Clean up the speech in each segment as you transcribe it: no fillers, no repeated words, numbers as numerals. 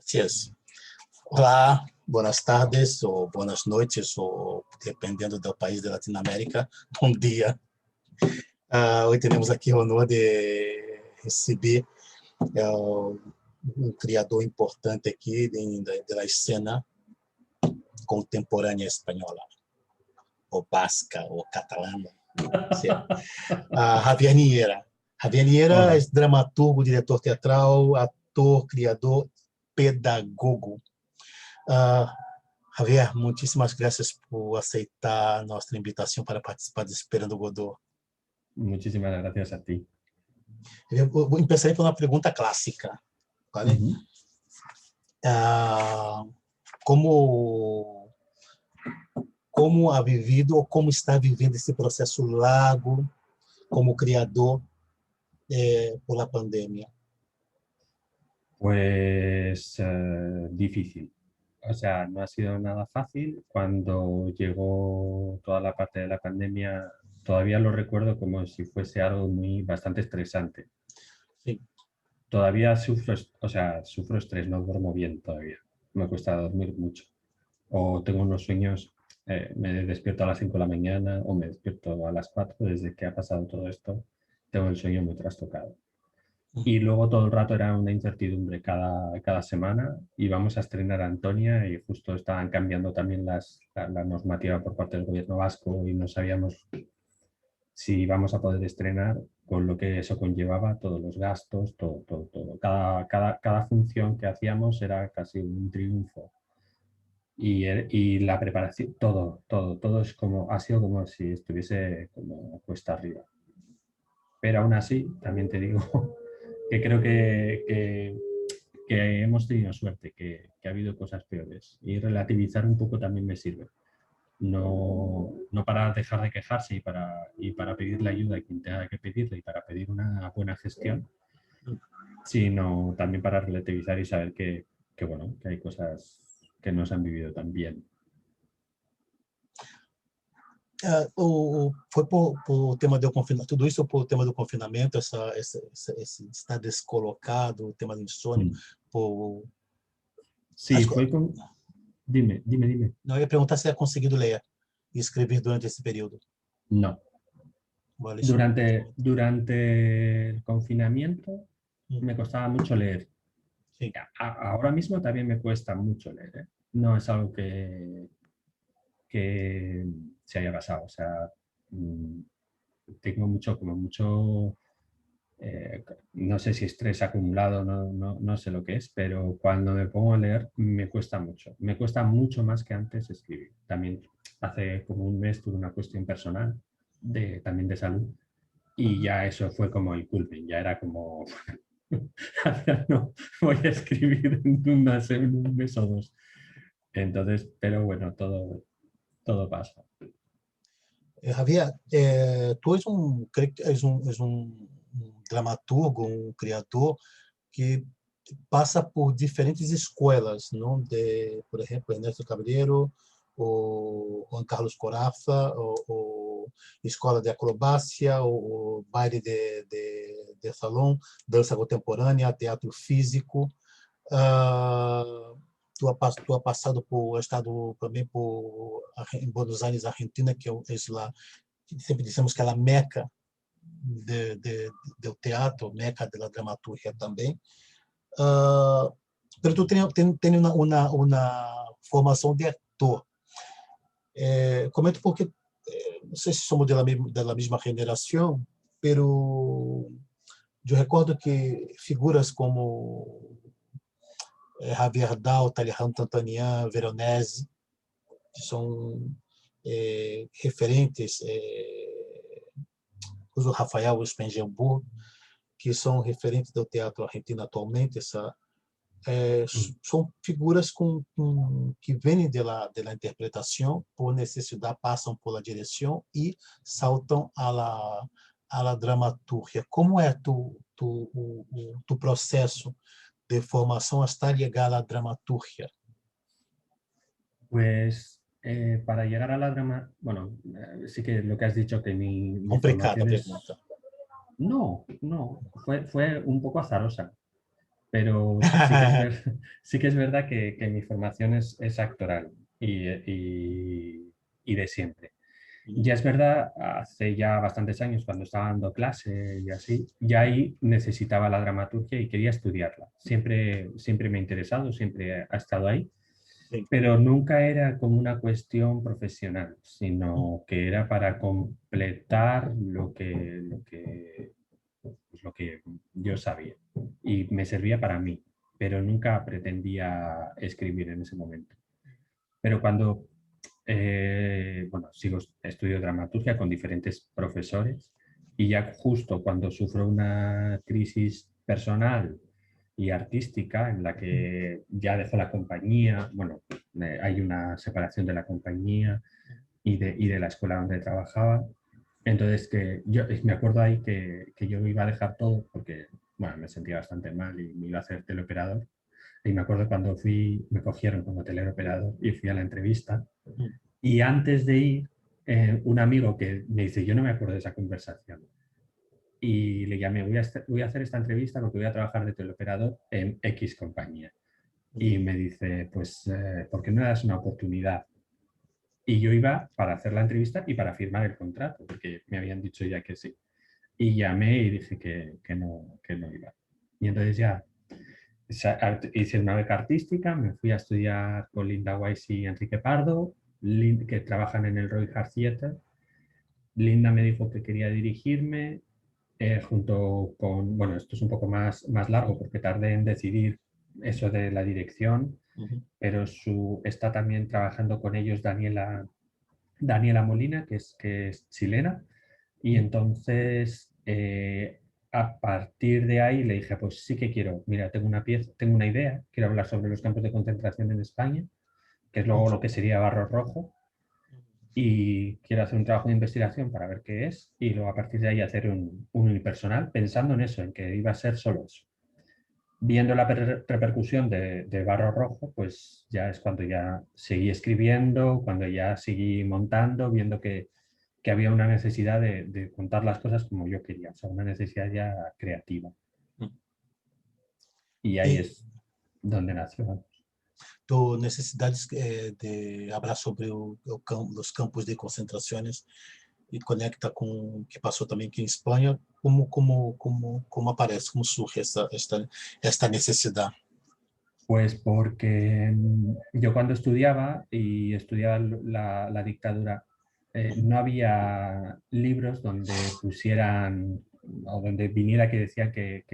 Así es. Olá, boas tardes ou boas noites, ou dependendo do país de Latinoamérica, bom dia. Hoje temos aqui o honor de receber um criador importante aqui da cena contemporânea espanhola, ou basca, ou catalana. Javier Niera. Javier Niera é Hola. dramaturgo, diretor teatral, ator, criador, pedagogo. Javier, muitíssimas graças por aceitar nossa invitação para participar de Esperando Godot. Muchísimas gracias a ti. Eu começarei por uma pergunta clássica. Vale? Como ha vivido ou como está vivendo esse processo largo como criador por la pandemia? Pues difícil. O sea, no ha sido nada fácil. Cuando llegó toda la parte de la pandemia, todavía lo recuerdo como si fuese algo bastante estresante. Sí. Todavía sufro estrés, no duermo bien todavía. Me cuesta dormir mucho. O tengo unos sueños, me despierto a las 5 de la mañana o me despierto a las 4 desde que ha pasado todo esto. Tengo el sueño muy trastocado. Y luego todo el rato era una incertidumbre cada semana. Íbamos a estrenar a Antonia y justo estaban cambiando también la normativa por parte del gobierno vasco y no sabíamos si íbamos a poder estrenar, con lo que eso conllevaba, todos los gastos, todo. Cada función que hacíamos era casi un triunfo. Y la preparación, todo es como, ha sido como si estuviese como cuesta arriba. Pero aún así, también te digo que creo que hemos tenido suerte, que ha habido cosas peores. Y relativizar un poco también me sirve. No para dejar de quejarse y para pedirle ayuda a quien tenga que pedirle y para pedir una buena gestión, sino también para relativizar y saber que hay cosas que no se han vivido tan bien. Foi por o tema do confinamento, tudo isso por o tema do confinamento, esse estar descolocado, o tema do insônio, por... Sí, fue con... Dime. Não, eu ia perguntar se é conseguido ler e escrever durante esse período. No. Vale, Durante el confinamiento me costaba mucho leer. Sí. Ahora mismo también me cuesta mucho leer, ¿eh? No es algo que se haya pasado. O sea, tengo mucho, no sé si estrés acumulado, no sé lo que es, pero cuando me pongo a leer me cuesta mucho. Me cuesta mucho más que antes escribir. También hace como un mes tuve una cuestión personal, también de salud, y ya eso fue como el culmen. Ya era como, no, voy a escribir en un mes o dos. Entonces, pero bueno, todo pasa. Javier, tu és um dramaturgo, um criador que passa por diferentes escolas, não? Por exemplo, Ernesto Cabreiro, o Juan Carlos Corafa, o escola de acrobacia, o baile de salão, dança contemporânea, teatro físico. Tu ha passado por, estado também em Buenos Aires, Argentina, que é lá, sempre dissemos que é a meca do teatro, meca da dramaturgia também. Pero tu tem uma formação de ator. Comento porque, não sei se somos da mesma geração, pero eu recordo que figuras como Javier Dalta, Alejandro Antonian, Veronese, que são referentes, uso Rafael Spengenburg, que são referentes do teatro argentino atualmente. São figuras que vêm da interpretação por necessidade, passam pela direção e saltam à la dramaturgia. Como é tu processo de formação hasta llegar a la dramaturgia? Pues para llegar a la drama, bueno, sí que lo que has dicho que mi Complicada formación es... pergunta. No, fue un poco azarosa, pero sí que es verdad que mi formación es actoral y de siempre. Ya es verdad, hace ya bastantes años, cuando estaba dando clase y así, ya ahí necesitaba la dramaturgia y quería estudiarla. Siempre me ha interesado, siempre ha estado ahí, Sí. pero nunca era como una cuestión profesional, sino que era para completar lo que yo sabía y me servía para mí, pero nunca pretendía escribir en ese momento. Pero cuando bueno, estudio dramaturgia con diferentes profesores y ya justo cuando sufro una crisis personal y artística en la que ya dejo la compañía, bueno, hay una separación de la compañía y de la escuela donde trabajaba, entonces que yo me acuerdo ahí que yo iba a dejar todo porque, bueno, me sentía bastante mal y me iba a hacer teleoperador. Y me acuerdo cuando me cogieron como teleoperador y fui a la entrevista. Y antes de ir, un amigo que me dice, yo no me acuerdo de esa conversación. Y le llamé, voy a hacer esta entrevista porque voy a trabajar de teleoperador en X compañía. Y me dice, pues, ¿por qué no le das una oportunidad? Y yo iba para hacer la entrevista y para firmar el contrato, porque me habían dicho ya que sí. Y llamé y dije que no iba. Y entonces ya hice una beca artística, me fui a estudiar con Linda Weiss y Enrique Pardo, que trabajan en el Roy Hart Theatre. Linda me dijo que quería dirigirme, junto con, bueno, esto es un poco más largo porque tardé en decidir eso de la dirección, pero está también trabajando con ellos Daniela Molina, que es chilena, y entonces a partir de ahí le dije, pues sí que quiero, mira, tengo una idea, quiero hablar sobre los campos de concentración en España, que es luego lo que sería Barro Rojo, y quiero hacer un trabajo de investigación para ver qué es, y luego a partir de ahí hacer un unipersonal, pensando en eso, en que iba a ser solo eso. Viendo la repercusión de Barro Rojo, pues ya es cuando ya seguí escribiendo, cuando ya seguí montando, viendo que había una necesidad de contar las cosas como yo quería, o sea, una necesidad ya creativa. Y ahí E es donde nació, vamos. tu necessidades de hablar sobre os campos de concentrações e conecta com o que passou também aqui em Espanha, como aparece, como surge esta necessidade? Pues porque yo cuando estudiaba y estudiaba la dictadura, no había libros donde pusieran o donde viniera que decía que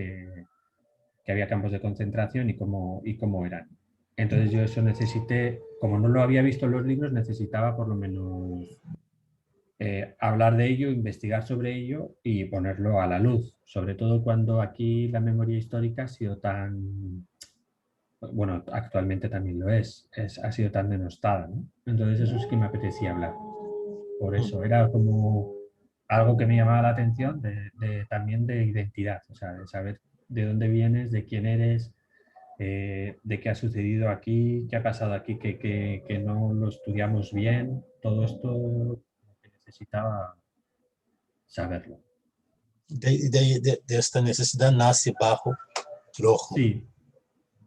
había campos de concentración y cómo eran. Entonces yo eso necesité, como no lo había visto en los libros, necesitaba por lo menos hablar de ello, investigar sobre ello y ponerlo a la luz, sobre todo cuando aquí la memoria histórica ha sido tan, bueno, actualmente también lo ha sido tan denostada, ¿no? Entonces eso es que me apetecía hablar. Por eso era como algo que me llamaba la atención también de identidad, o sea, de saber de dónde vienes, de quién eres, de qué ha sucedido aquí, qué ha pasado aquí, que no lo estudiamos bien, todo esto necesitaba saberlo. De esta necessidade nasce Barro Rojo. Sí,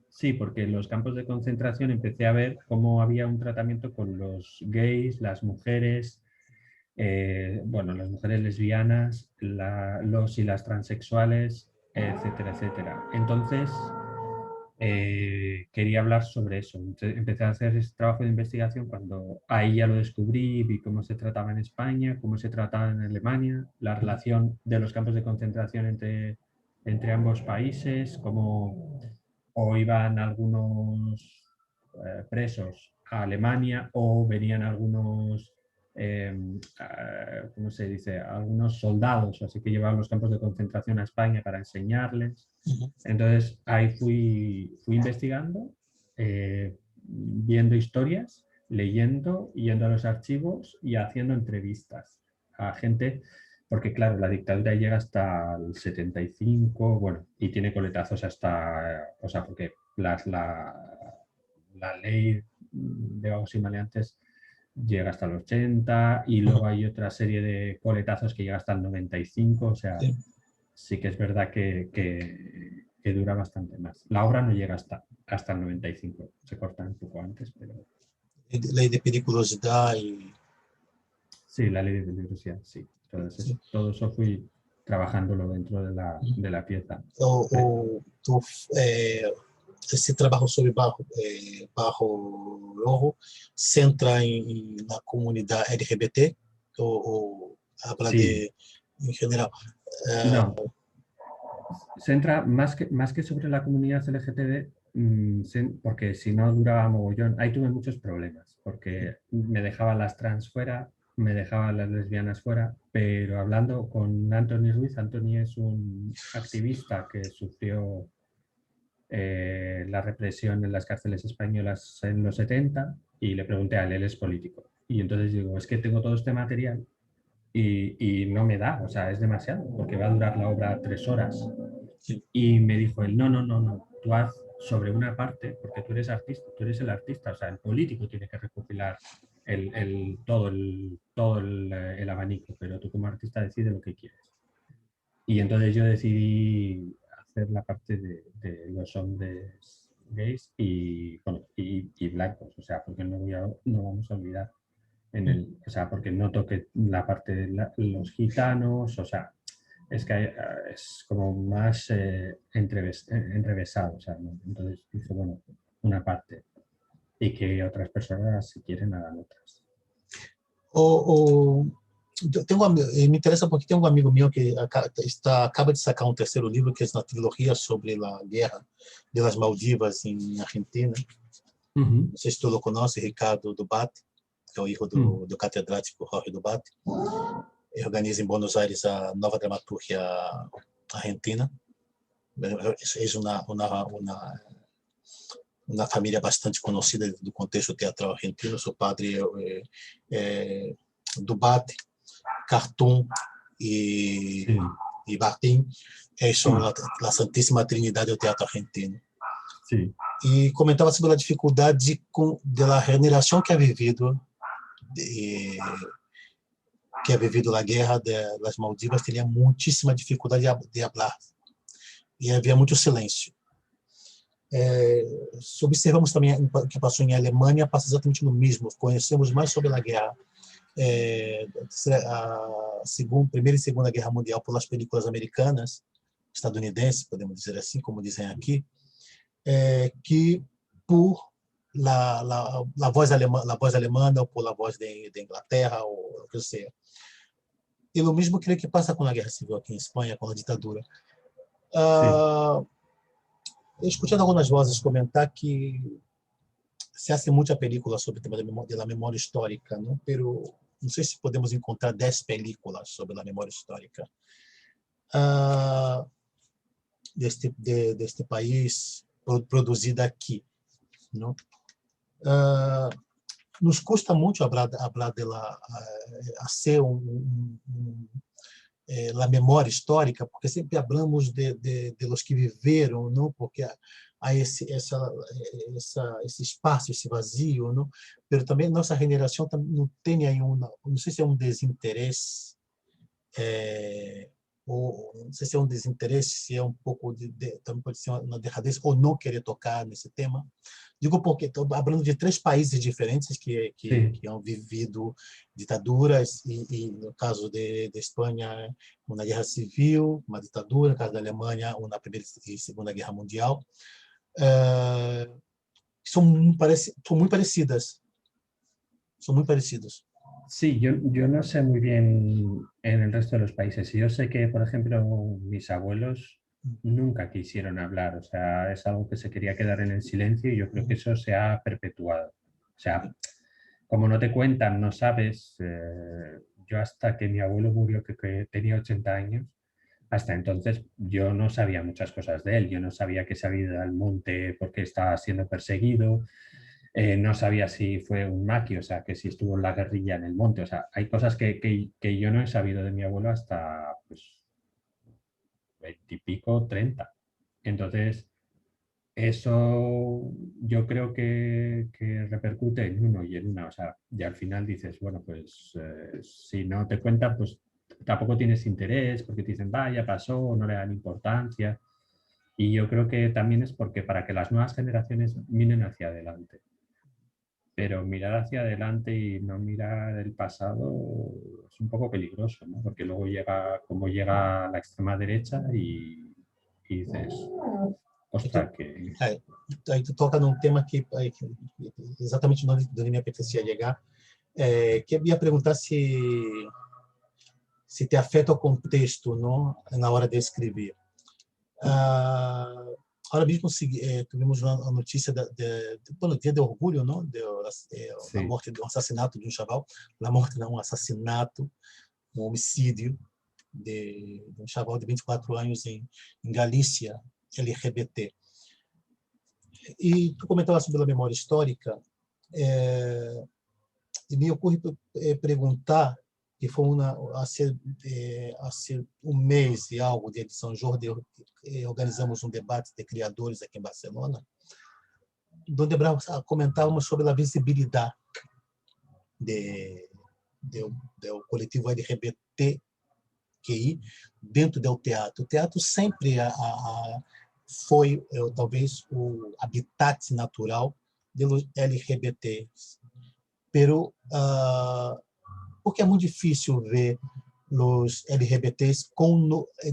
sí, porque en los campos de concentración empecé a ver cómo había un tratamiento con los gays, las mujeres, bueno, las mujeres lesbianas, los y las transexuales, etcétera, etcétera. Entonces, quería hablar sobre eso. Entonces, empecé a hacer ese trabajo de investigación cuando ahí ya lo descubrí, vi cómo se trataba en España, cómo se trataba en Alemania, la relación de los campos de concentración entre ambos países, cómo o iban algunos presos a Alemania o venían algunos, ¿cómo se dice? Algunos soldados, así que llevaban los campos de concentración a España para enseñarles. Entonces ahí fui investigando, viendo historias, leyendo, yendo a los archivos y haciendo entrevistas a gente, porque claro, la dictadura llega hasta el 75, bueno, y tiene coletazos hasta, o sea, porque la ley de vagos y maleantes llega hasta el 80 y luego hay otra serie de coletazos que llega hasta el 95, o sea, Sí. sí que es verdad que dura bastante más. La obra no llega hasta el 95, se corta un poco antes, pero... Lei de periculosidad y... Sí, la ley de peligrosidad, sí. Entonces, Sí. todo eso fui trabajándolo dentro de la pieza. O esse trabalho sobre Barro Rojo centra na comunidade LGBT ou habla Sí, de, em geral? no, se entra más que sobre la comunidad LGTB, porque si no duraba mogollón. Ahí tuve muchos problemas, porque me dejaban las trans fuera, me dejaban las lesbianas fuera, pero hablando con Anthony Ruiz, Anthony es un activista que sufrió la represión en las cárceles españolas en los 70 y le pregunté a él, él es político. Y entonces digo, es que tengo todo este material y no me da, o sea, es demasiado, porque va a durar la obra 3 horas. Sim. Y me dijo él, no, no, no, no, tú haz sobre una parte, porque tú eres artista, tú eres el artista, o sea, el político tiene que recopilar todo el abanico, pero tú como artista decides lo que quieres. Y entonces yo decidí hacer la parte de los hombres gays y, bueno, y blancos, o sea, porque no vamos a olvidar o sea, porque no toque la parte de los gitanos, o sea, es que es como más enrevesado, o sea, ¿no? Entonces dije, bueno, una parte y que otras personas, si quieren, hagan otras. Me interessa porque tem um amigo meu que acaba de sacar um terceiro livro, que é uma trilogia sobre a guerra das Maldivas em Argentina. Não sei se tu o conhece, Ricardo Dubat, que é o filho do catedrático Jorge Dubat. Ele organiza em Buenos Aires a nova dramaturgia argentina. É uma família bastante conhecida do contexto teatral argentino. Seu padre é Dubat, Cartoon e Bartim, são a Santíssima Trindade do teatro argentino. Sí. E comentava sobre a dificuldade da generação que ha vivido a guerra das Maldivas, teria muitíssima dificuldade de falar. E havia muito silêncio. Se observamos também o que passou em Alemanha, passa exatamente no mesmo. Conhecemos mais sobre a guerra, Primeira e Segunda Guerra Mundial, pelas películas americanas, estadunidenses, podemos dizer assim, como dizem aqui, que por la voz alemã ou por la voz de Inglaterra, ou o que seja. E o mesmo creio que passa com a Guerra Civil aqui em Espanha, com a ditadura. He escuchado algumas vozes comentar que se hace muita película sobre o tema da memória histórica, não? Pero não sei se podemos encontrar 10 películas sobre a memória histórica deste país, produzida aqui, não? Nos custa muito falar dela a ser a memória histórica, porque sempre falamos de los que viveram, não? Porque há esse espaço, esse vazio, não? Mas também nossa geração não tem aí não sei se é um desinteresse, ou não sei se é um desinteresse, se é um pouco também pode ser uma derradez, ou não querer tocar nesse tema. Digo porque estou falando de 3 países diferentes que han vivido ditaduras, e no caso de Espanha, uma guerra civil, uma ditadura; no caso da Alemanha, uma Primeira e Segunda Guerra Mundial. São muito parecidas. Son muy parecidos. Sí, yo no sé muy bien en el resto de los países. Yo sé que, por ejemplo, mis abuelos nunca quisieron hablar, o sea, es algo que se quería quedar en el silencio y yo creo que eso se ha perpetuado. O sea, como no te cuentan, no sabes. Yo hasta que mi abuelo murió, que tenía 80 años, hasta entonces yo no sabía muchas cosas de él. Yo no sabía que se había ido al monte porque estaba siendo perseguido. No sabía si fue un maqui, o sea, que si estuvo en la guerrilla en el monte. O sea, hay cosas que yo no he sabido de mi abuelo hasta, pues, 20 y pico, 30. Entonces, eso yo creo que repercute en uno y en una. O sea, y al final dices, bueno, pues si no te cuentan, pues tampoco tienes interés porque te dicen, vaya, pasó, no le dan importancia. Y yo creo que también es porque para que las nuevas generaciones miren hacia adelante. Pero mirar hacia adelante y no mirar el pasado es un poco peligroso, ¿no? Porque luego llega, como llega la extrema derecha y dices, Então, ostras, que... aí tu toca num tema que exatamente onde me apetecia chegar, que eu ia perguntar se te afeta o contexto, não, na hora de escrever. Ahora mesmo tivemos a notícia do Dia de Orgulho, não, da Sí, morte, do assassinato de um chaval, da morte não, um assassinato, um homicídio de um chaval de 24 anos em Galícia, LGBT. E tu comentava sobre a memória histórica, e me ocorre perguntar, que foi há ser um mês e algo de São Jorge, organizamos um debate de criadores aqui em Barcelona, onde comentávamos sobre a visibilidade de, do coletivo LGBTQI dentro do teatro. O teatro sempre foi, talvez, o habitat natural dos LGBT. Pero, porque é muito difícil ver os LGBTs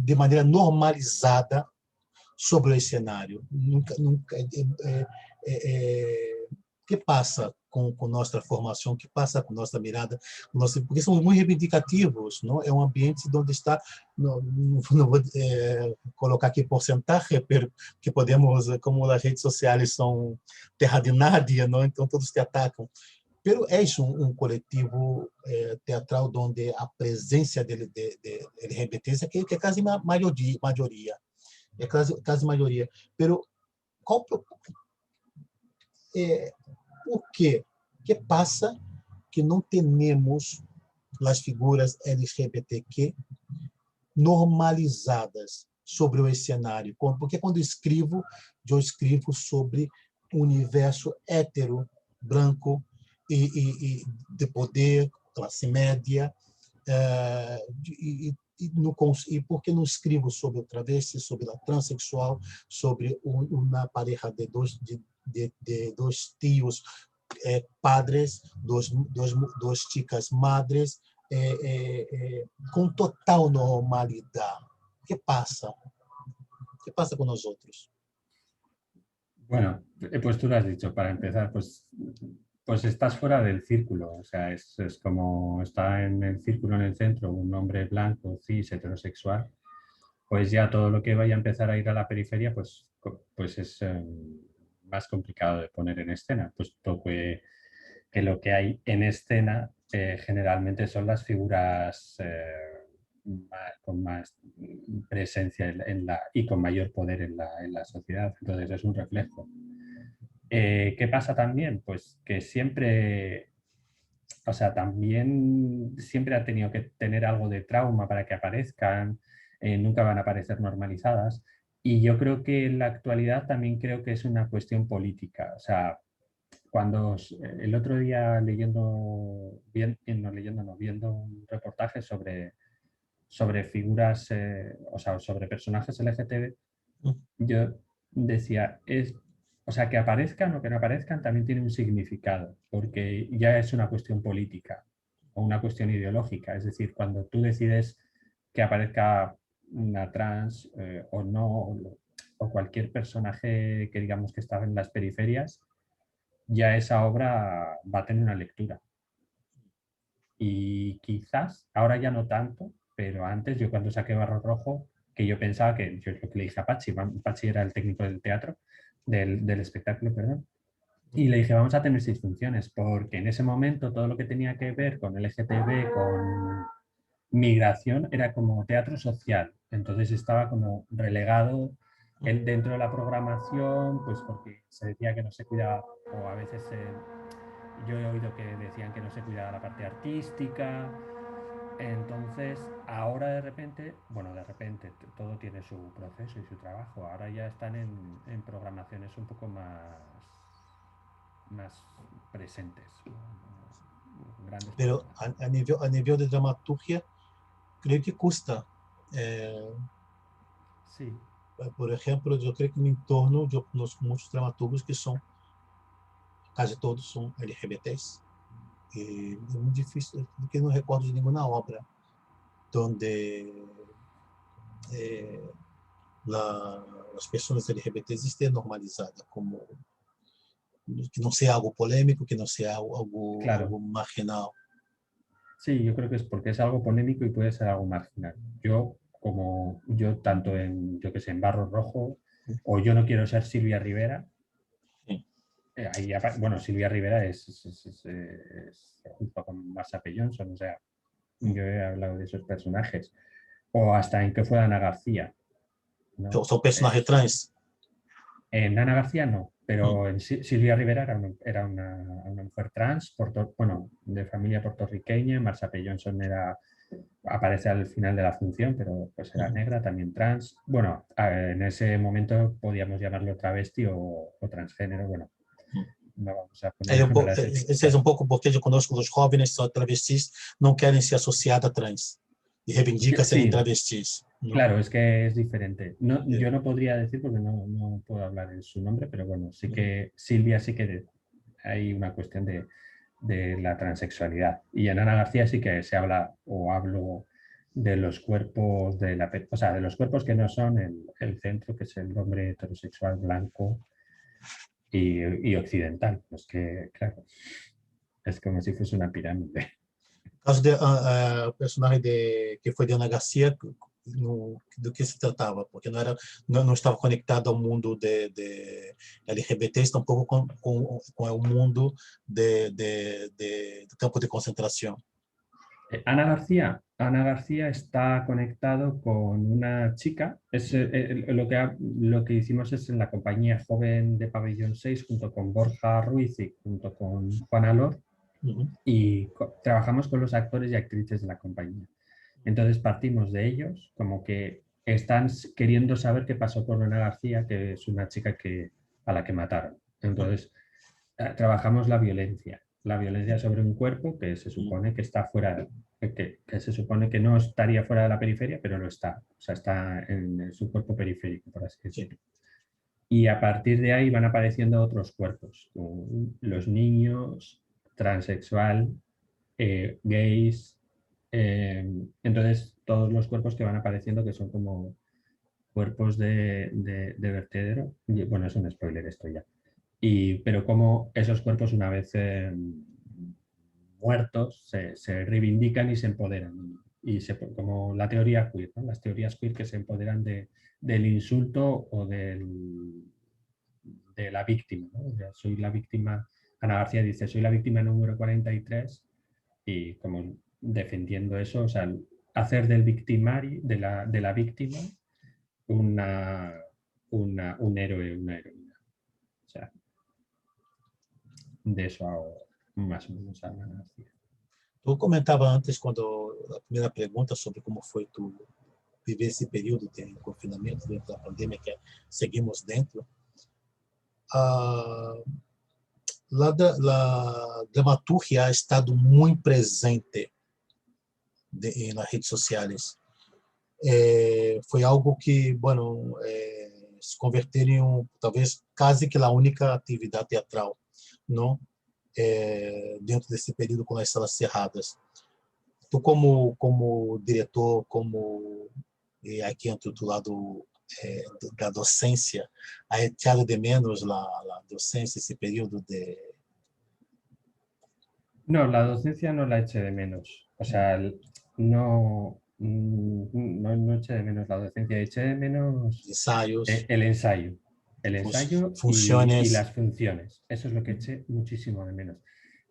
de maneira normalizada sobre o cenário. Nunca que passa com nossa formação, que passa com nossa mirada, porque somos muito reivindicativos, não? É um ambiente onde está, não vou colocar aqui porcentagem, que podemos, como as redes sociais são terra de nadie, não? Então todos te atacam. Pero és coletivo teatral onde a presença de LGBTs que é quase maioria, é quase maioria. Pero qual por quê? Que passa que não temos as figuras LGBTQ normalizadas sobre o cenário? Porque quando eu escrevo sobre o universo hétero, branco, e de poder, classe média, e por que não escrevo sobre o travesti, sobre a transexual, sobre uma pareja de dois tios padres, dos chicas madres, com total normalidade? O que passa? O que passa com nós outros? bueno, pues tú lo has dicho, para empezar, pues estás fuera del círculo, o sea, es como está en el círculo en el centro un hombre blanco, cis, heterosexual, pues ya todo lo que vaya a empezar a ir a la periferia, pues es más complicado de poner en escena, puesto que lo que hay en escena generalmente son las figuras con más presencia y con mayor poder en la sociedad, entonces es un reflejo. ¿Qué pasa también? Pues que siempre, o sea, también siempre ha tenido que tener algo de trauma para que aparezcan, nunca van a aparecer normalizadas. Y yo creo que en la actualidad también creo que es una cuestión política. O sea, cuando el otro día viendo un reportaje sobre figuras, o sea, sobre personajes LGTB, yo decía, o sea, que aparezcan o que no aparezcan también tiene un significado, porque ya es una cuestión política o una cuestión ideológica. Es decir, cuando tú decides que aparezca una trans o no, o cualquier personaje que digamos que está en las periferias, ya esa obra va a tener una lectura. Y quizás, ahora ya no tanto, pero antes yo cuando saqué Barro Rojo, que yo pensaba que, yo lo que le dije a Pachi, Pachi era el técnico del teatro, del espectáculo, perdón, y le dije, vamos a tener 6 funciones, porque en ese momento todo lo que tenía que ver con LGTB, con migración, era como teatro social. Entonces estaba como relegado dentro de la programación, pues porque se decía que no se cuidaba, o a veces yo he oído que decían que no se cuidaba la parte artística. Entonces, ahora de repente, bueno, de repente todo tiene su proceso y su trabajo. Ahora ya están en programaciones un poco más presentes, grandes Pero programaciones. a nível de dramaturgia, creio que custa. Sí, por exemplo, eu creio que no entorno, eu conheço muitos dramaturgos que são, quase todos são LGBTs. E é muito difícil, porque eu não recordo de nenhuma obra onde as pessoas LGBTs estejam normalizadas, como que não seja algo polêmico, que não seja Claro, algo marginal. sí, yo creo que es porque es algo polémico y puede ser algo marginal. Como yo tanto en, yo que sé, en Barro Rojo, o Yo no quiero ser Silvia Rivera, Sim. bueno, Silvia Rivera es junto con Marsha P. Johnson, o sea, yo he hablado de esos personajes. O hasta en que fue Ana García, ¿no? São personagens trans. En Ana García no, pero en Silvia Rivera era una mujer trans, bueno, de familia puertorriqueña. Marsha P. Johnson aparece al final de la función, pero pues era negra, también trans. Bueno, en ese momento podíamos llamarlo travesti o transgénero. Bueno, no vamos a poner las Esse é etiquetas. um pouco porque conosco os jóvenes são travestis, não querem se associar a trans e reivindica serem Sí, travestis. ¿No? claro, es que es diferente. No, yo no podría decir porque no puedo hablar en su nombre, pero bueno, sí que Silvia sí que hay una cuestión de la transexualidad. Y en Ana García sí que se habla o hablo de los cuerpos o sea, de los cuerpos que no son el centro, que es el hombre heterosexual blanco y occidental. Pues que, claro, es como si fuese una pirámide. No caso de personagem que foi de Ana Garcia, do que se tratava, porque não estava conectado ao mundo de LGBTs, tampouco com o mundo do campo de concentração. Ana García está conectado con una chica. Lo que hicimos es en la compañía joven de Pabellón 6 junto con Borja Ruiz y junto con Juan Alor, y trabajamos con los actores y actrices de la compañía. Entonces partimos de ellos, como que están queriendo saber qué pasó con Ana García, que es una chica a la que mataron. Entonces trabajamos la violencia sobre un cuerpo que se supone que está fuera, que se supone que no estaría fuera de la periferia, pero lo está. O sea, está en su cuerpo periférico, por así decirlo. Y a partir de ahí van apareciendo otros cuerpos, como los niños, transexual, gays. Entonces, todos los cuerpos que van apareciendo que son como cuerpos de vertedero. Bueno, es un spoiler esto ya. Pero como esos cuerpos, una vez muertos, se reivindican y se empoderan. Como la teoría queer, ¿no? Las teorías queer que se empoderan del insulto o de la víctima, ¿no? O sea, soy la víctima. Ana García dice, soy la víctima número 43, y como defendiendo eso, o sea, hacer del victimario, de la víctima, un héroe, una heroína. O sea, de eso hago más o menos a Ana García. Tu comentava antes, quando a primeira pergunta sobre como foi tu viver esse período de confinamento dentro da pandemia que seguimos dentro. A dramaturgia ha estado muito presente nas redes sociais. Foi algo que, bueno, se converteu em talvez quase que a única atividade teatral, não? Dentro desse período com as salas cerradas. Tu como diretor, como aqui entre do lado da docência, ha echado de menos a docência esse período de... No, la docencia no la eché de menos. O sea, no eché de menos la docencia, eché de menos ensaios, el ensayo. El ensayo y funciones. las funciones. Eso es lo que eché muchísimo de menos.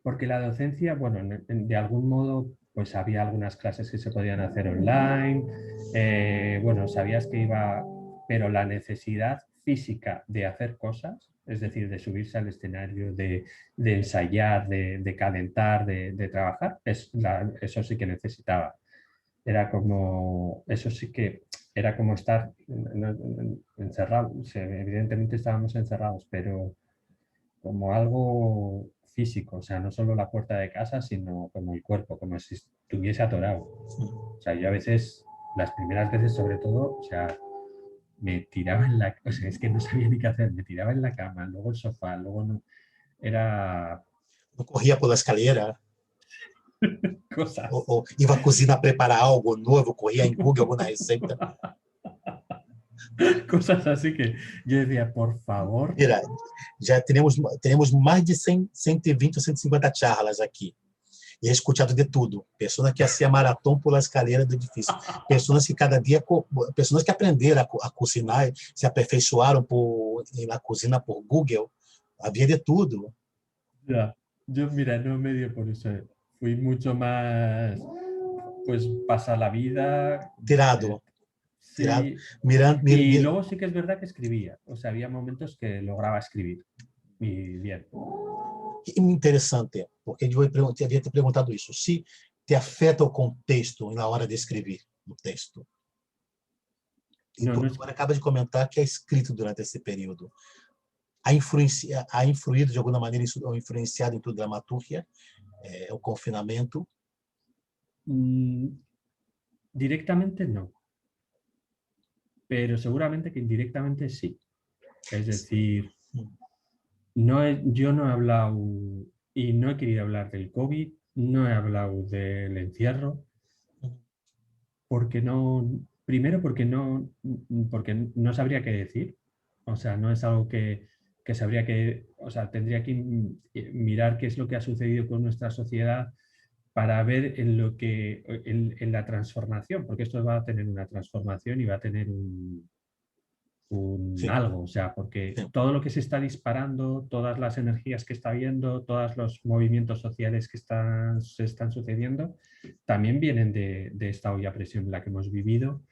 Porque la docencia, bueno, de algún modo, pues había algunas clases que se podían hacer online. Bueno, sabías que iba, pero la necesidad física de hacer cosas, es decir, de subirse al escenario, de ensayar, de calentar, de trabajar, eso sí que necesitaba. Era como, eso sí que era como estar encerrados. Evidentemente estábamos encerrados, pero como algo físico, o sea, no solo la puerta de casa, sino como el cuerpo, como si estuviese atorado. O sea, yo a veces, las primeras veces sobre todo, o sea, me tiraba en la... O sea, es que no sabía ni qué hacer. Me tiraba en la cama, luego el sofá, luego no... Era Não corria pela escalera, cosas. ou ia à cozinha preparar algo novo, corria em Google alguma receita. Cosas así que yo decía, por favor. Mira, já temos mais de 100, 120 ou 150 charlas aqui. E he escuchado de tudo. Pessoas que hacían maratón por la escalera do edifício. Pessoas que cada dia, pessoas que aprenderam a cozinhar, se aperfeiçoaram na cozinha por Google. Havia de tudo. Ya, yo, mira, no me dio por eso. Fui mucho más, pues, pasa la vida. Tirado, tirado. Sí. Mirando, Y luego sí que es verdad que escribía. O sea, había momentos que lograba escribir. Y bien. interessante, porque eu havia te perguntado isso. Se te afeta o contexto na hora de escrever o texto. E No, tu no es... agora acaba de comentar que é escrito durante esse período. Ha influído de alguma maneira, ou influenciado em tua dramaturgia, o confinamento? Directamente no. Pero seguramente que indirectamente sí. Es decir, yo no he hablado y no he querido hablar del COVID, no he hablado del encierro, porque no, primero porque no sabría qué decir, o sea, no es algo que sabría que, o sea, tendría que mirar qué es lo que ha sucedido con nuestra sociedad para ver en lo que, en la transformación, porque esto va a tener una transformación y va a tener un Sim, algo, o sea, porque sim. todo lo que se está disparando, todas las energías que está habiendo, todos los movimientos sociales que se están sucediendo, también vienen de esta olla a presión en la que hemos vivido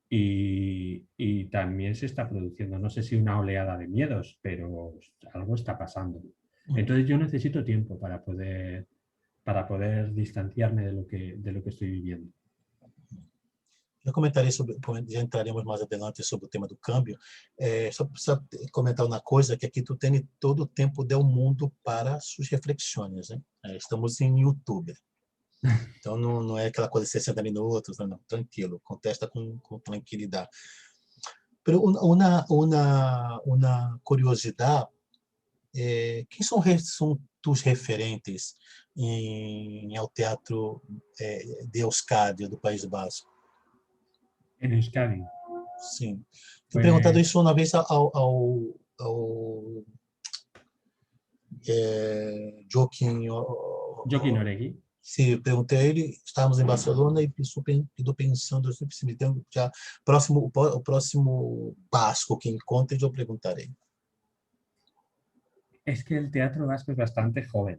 y también se está produciendo, no sé si una oleada de miedos, pero algo está pasando. Entonces yo necesito tiempo para poder distanciarme de lo que estoy viviendo. Já comentarei sobre, já entraremos mais adiante sobre o tema do câmbio. Só comentar uma coisa, que aqui tu tem todo o tempo do mundo para suas reflexões, né? Estamos em YouTube, então não é aquela coisa de 60 minutos, não, tranquilo, contesta com tranquilidade. Pero uma curiosidade, quem são tus referentes ao teatro de Euskadi, do País Basco? En Euskadi, Sim. Fui perguntado pues isso uma vez ao Joaquim. Joaquín Oregui. Se perguntei a ele, estávamos em Barcelona e estou pensando, se me tem já o próximo Basco que encontre, eu perguntarei. Es que el teatro vasco es bastante joven,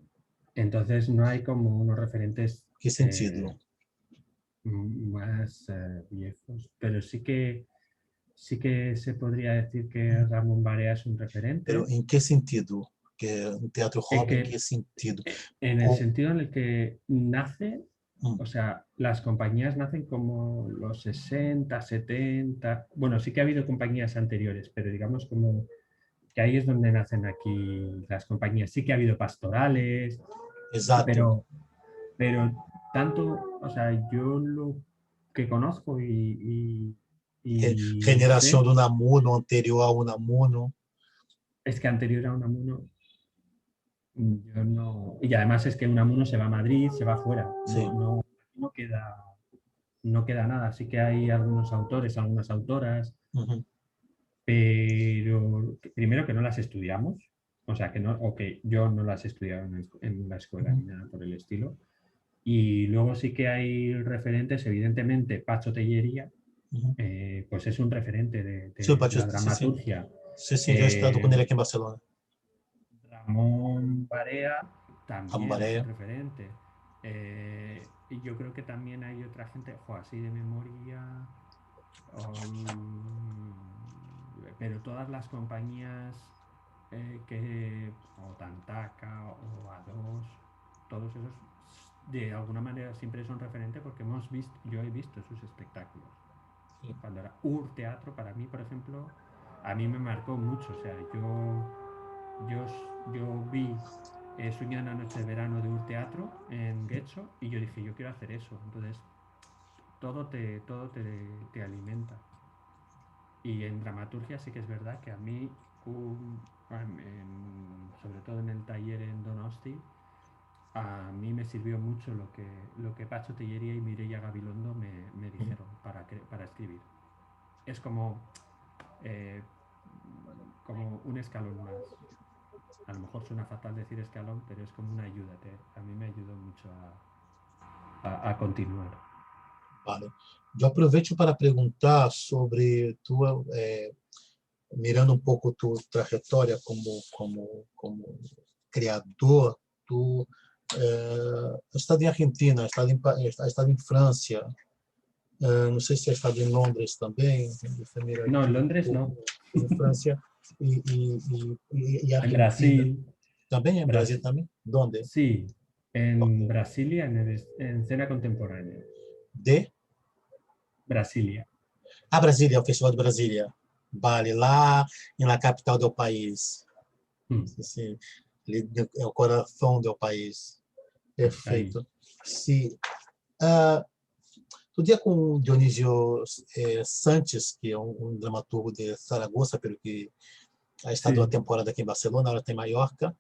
entonces no hay como unos referentes Que sentido? más viejos, pero sí que se podría decir que Ramón Barea es un Pero referente, em que sentido? Que um teatro en jovem, em que que sentido? en el Com, sentido en el que nace, hum, o sea, las compañías nacen como los 60, 70, bueno, sí que ha habido compañías anteriores, pero digamos como que ahí es donde nacen aquí las compañías. Sí que ha habido pastorales, exato. pero tanto, o sea, yo lo que conozco y Generação sé do Unamuno, anterior ao Unamuno. es que anterior a Unamuno, yo no. Y además es que Unamuno se va a Madrid, se va fuera, Sim. no queda, no queda nada. Sí que hay algunos autores, algunas autoras, Uhum. pero primero que no las estudiamos, o sea, que no, o que yo no las he estudiado en la escuela ni Uhum. nada por el estilo. Y luego sí que hay referentes, evidentemente, Pacho Tellería, Uhum. pues es un referente Sim, de la sim, sim. dramaturgia. Sim, sim, já he estado com Eh, ele aqui em Barcelona. Ramón Barea también es un Rambaré. referente. Y yo creo que también hay otra gente, ojo, así de memoria, pero todas las compañías o Tantaka o A2, todos esos, de alguna manera siempre son referente porque yo he visto sus espectáculos. Cuando era Teatro, para mí, por ejemplo, a mí me marcó mucho. O sea, yo, yo vi Sueño una noche de verano de Teatro en Getxo y yo dije, yo quiero hacer eso. Entonces, todo te alimenta. Y en dramaturgia sí que es verdad que a mí, sobre todo en el taller en Donosti, a mí me sirvió mucho lo que Pacho Tellería y Mireia Gabilondo me dijeron para escribir. Es eh, como un escalón más. A lo mejor suena fatal decir escalón, pero es como una ayuda. A mí me ayudó mucho a continuar. Vale. Eu aproveito para perguntar sobre tua, mirando um pouco tua trajetória como criador, tu estado em Argentina, estado em França, não sei se é estado em Londres também, deixa eu mirar No, en aqui um Londres pouco, no. em França e En Argentina. Brasil, Também em Brasil também? Donde? sí, en Ok. Brasilia, en escena contemporánea. De? Brasilia. Ah, Brasília, o Festival de Brasília. Vale, lá na capital do país. Mm, Sim, ali é o coração do país. ahí. Perfeito. Se, ah, no dia com o Dionísio Santos, que é um dramaturgo de Saragoça, pelo que ha estado a Sí, temporada aqui em Barcelona, agora tem Menorca.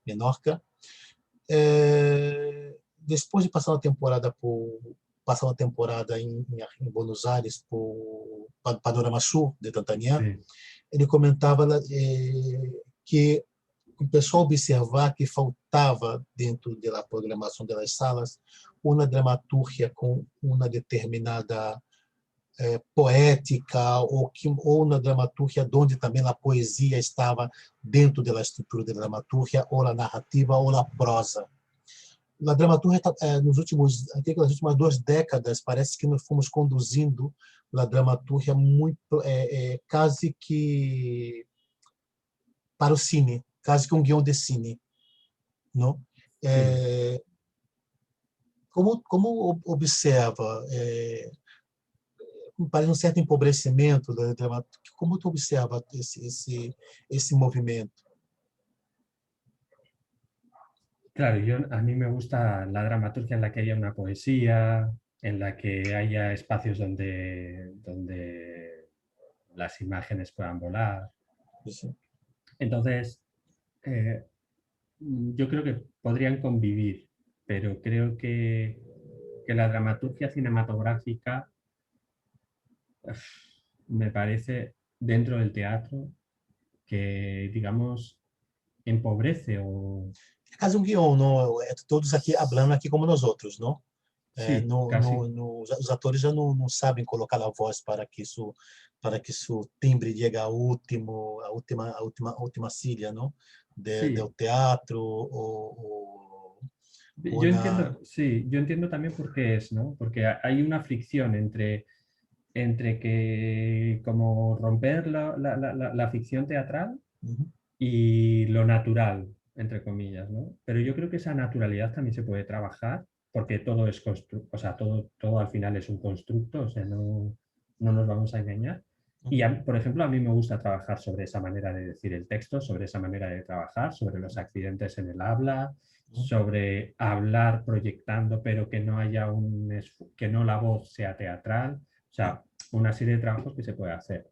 Depois de passar uma temporada em Buenos Aires por Panorama Sul de Tantanian, sí, ele comentava que o pessoal observar que faltava dentro da programação das salas uma dramaturgia com uma determinada poética ou na dramaturgia onde também a poesia estava dentro da estrutura da dramaturgia ou a narrativa ou a prosa. A dramaturgia nas últimas 2 décadas parece que nós fomos conduzindo a dramaturgia muito quase que para o cine, quase que um guião de cine, não? sí. Como observa, parece um certo empobrecimento da dramaturgia. Como tu observa esse movimento? Claro, a mí me gusta la dramaturgia en la que haya una poesía, en la que haya espacios donde las imágenes puedan volar. Isso. Entonces, eh, yo creo que podrían convivir, pero creo que la dramaturgia cinematográfica uf, me parece dentro del teatro que, digamos, empobrece o É quase um guião, não? Todos aqui falando aqui como nós outros, não? sí, casi, Os atores já não sabem colocar a voz para que isso timbre llegue a última sílaba, não? Do sí. teatro ou Yo uma entiendo, sí, yo entiendo también por qué es, ¿no? Porque hay una fricción entre que como romper la ficción teatral uhum, y lo natural, entre comillas, ¿no? Pero yo creo que esa naturalidad también se puede trabajar porque todo es o sea, todo al final es un constructo, o sea, no nos vamos a engañar. Y, uhum, por ejemplo, a mí me gusta trabajar sobre esa manera de decir el texto, sobre esa manera de trabajar, sobre los accidentes en el habla, uhum, sobre hablar proyectando, pero que no haya que no la voz sea teatral, o sea, una serie de trabajos que se puede hacer.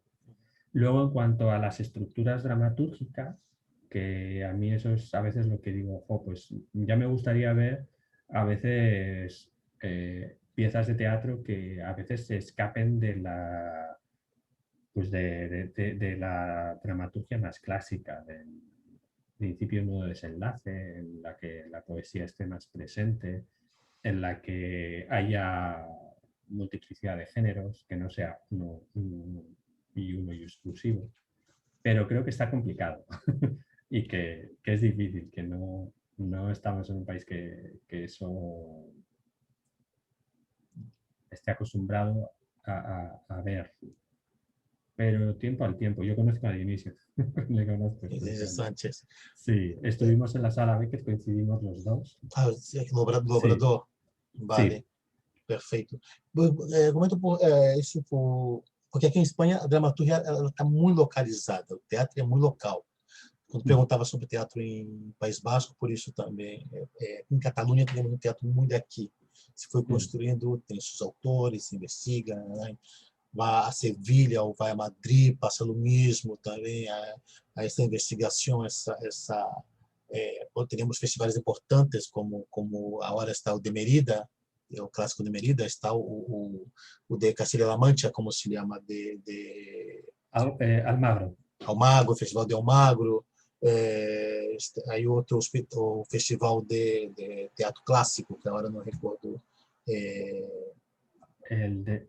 Luego, en cuanto a las estructuras dramatúrgicas, que a mí eso es a veces lo que digo, pues ya me gustaría ver a veces piezas de teatro que a veces se escapen de la dramaturgia más clásica, del principio nudo desenlace, en la que la poesía esté más presente, en la que haya multiplicidad de géneros, que no sea uno y exclusivo. Pero creo que está complicado y que es difícil, que no estamos en un país que eso esté acostumbrado a ver. Pero tiempo al tiempo. Yo conozco a Dionisio, le conozco estupendo. interessante. Sí, estuvimos en la sala B que coincidimos los dos. No Sí, Obrador, vale, sí, perfeito. Comento isso porque aqui em Espanha a dramaturgia está muito localizada, o teatro é muito local. Quando perguntava sobre teatro em País Basco, por isso também. Em Catalunha temos um teatro muito aqui. Se foi construindo, tem seus autores, se investiga, né? vai a Sevilha ou vai a Madrid, passa o mesmo também, a essa investigação, teremos festivais importantes, como agora está o de Merida, o clássico de Merida, está o de Castilla-La Mancha, como se chama, Almagro. Almagro, o Festival de Almagro, aí outro, o Festival de Teatro Clássico, que agora não recordo.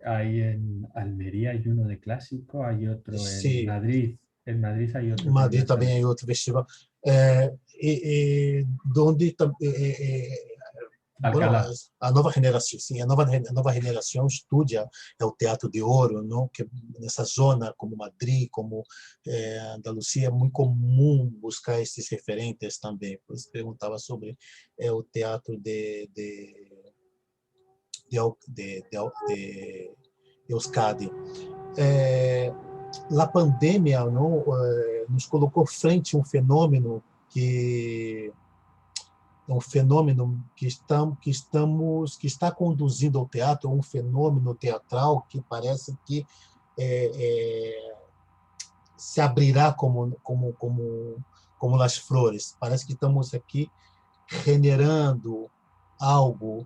Hay en Almería hay uno de clásico, hay otro en Sim, Madrid. En Madrid hay otro em que Madrid no também sé. é outro festival. Donde bueno, Alcalá. a nova geração, sim, a nova geração estuda o Teatro de Ouro, não? Que nessa zona como Madrid, como Andalucia, é muito comum buscar esses referentes também. Por isso perguntava sobre o teatro de Euskadi. A pandemia não, nos colocou frente a um fenômeno que é um fenômeno que está conduzindo ao teatro, um fenômeno teatral que parece que se abrirá como as flores. Parece que estamos aqui generando algo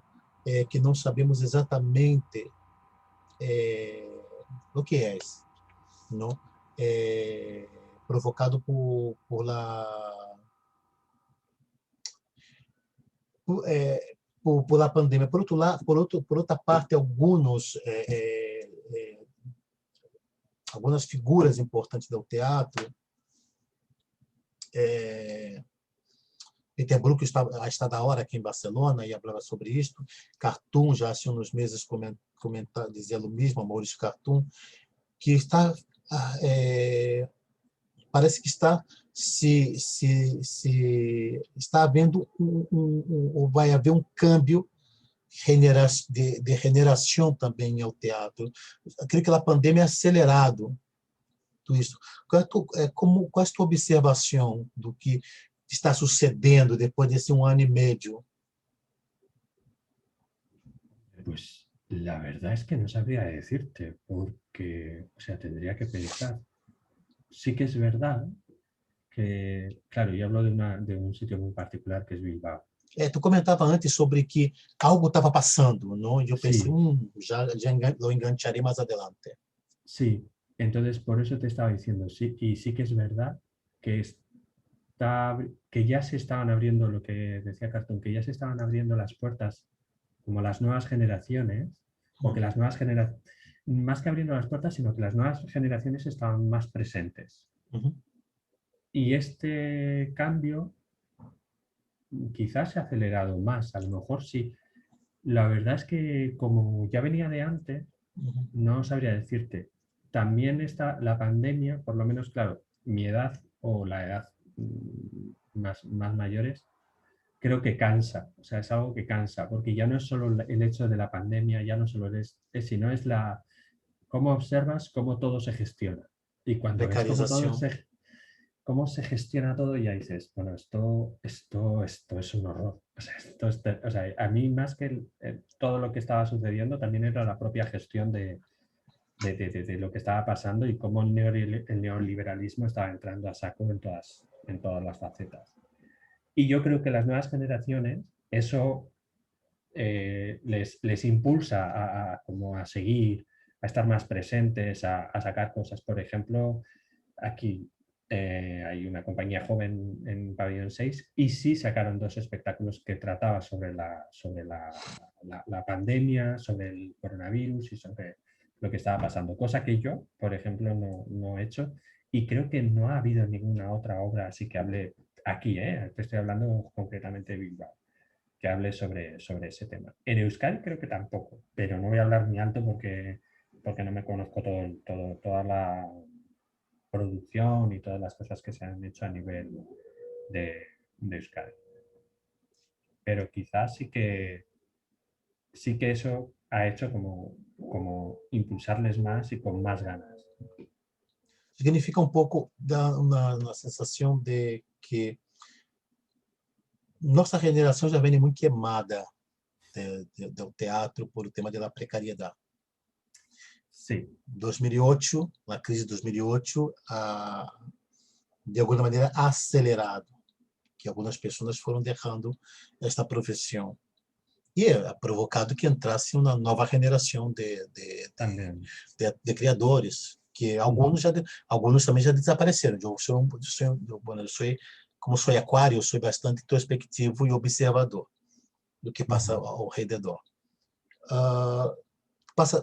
que não sabemos exatamente o que é, não? Provocado por la pandemia. Por outro lado, por outra parte, algumas figuras importantes do teatro, Peter Brook está da hora aqui em Barcelona e falava sobre isto. Cartoon já há uns meses dizia o mesmo, Maurício Cartoon, que está parece que está está havendo ou vai haver um câmbio de generação também ao teatro. Acredito que a pandemia acelerado tudo isso. Qual é a tua observação do que está sucedendo depois desse ano e meio? Pues la verdad es que no sabría decirte, porque, o sea, tendría que pensar. Sí que es verdad que, claro, yo hablo de un sitio muy particular que es Bilbao. Tu comentava antes sobre que algo estava passando, não? E eu pensei, Sí, já lo engancharé mais adelante. sí. Entonces, por eso te estaba diciendo, sí, y sí que es verdad que que ya se estaban abriendo, lo que decía Cartón, que ya se estaban abriendo las puertas como las nuevas generaciones, o que las nuevas generaciones, más que abriendo las puertas, sino que las nuevas generaciones estaban más presentes. Y este cambio quizás se ha acelerado más, a lo mejor sí. La verdad es que como ya venía de antes, no sabría decirte. También está la pandemia, por lo menos, claro, mi edad o la edad más mayores, creo que cansa, o sea, es algo que cansa, porque ya no es solo el hecho de la pandemia, ya no solo sino es cómo observas cómo todo se gestiona. Y cuando ves Precarização. cómo se gestiona todo, ya dices, bueno, esto es un horror. O sea, o sea, a mí más que todo lo que estaba sucediendo, también era la propia gestión de lo que estaba pasando y cómo el neoliberalismo estaba entrando a saco en todas las facetas. Y yo creo que las nuevas generaciones, eso les impulsa como a seguir, a estar más presentes, a sacar cosas. Por ejemplo, aquí hay una compañía joven en Pabellón 6 y sí sacaron dos espectáculos que trataban sobre la pandemia, sobre el coronavirus y sobre lo que estaba pasando. Cosa que yo, por ejemplo, no he hecho y creo que no ha habido ninguna otra obra así que hable aquí, te estoy hablando concretamente de Bilbao, que hable sobre ese tema. En Euskadi creo que tampoco, pero no voy a hablar muy alto porque no me conozco toda la producción y todas las cosas que se han hecho a nivel de Euskadi. Pero quizás sí que eso ha hecho como impulsarles más y con más ganas. Significa pouco uma sensação de que nossa geração já vem muito queimada do teatro por o tema da precariedade. Sí. 2008, a crise de 2008, de alguma maneira acelerado, que algumas pessoas foram deixando esta profissão. E é provocado que entrasse uma nova geração También. de criadores, que Ujú. alguns também já desapareceram. Bueno, como sou aquário, eu sou bastante introspectivo e observador do que passa Ujú. ao redor. Uh,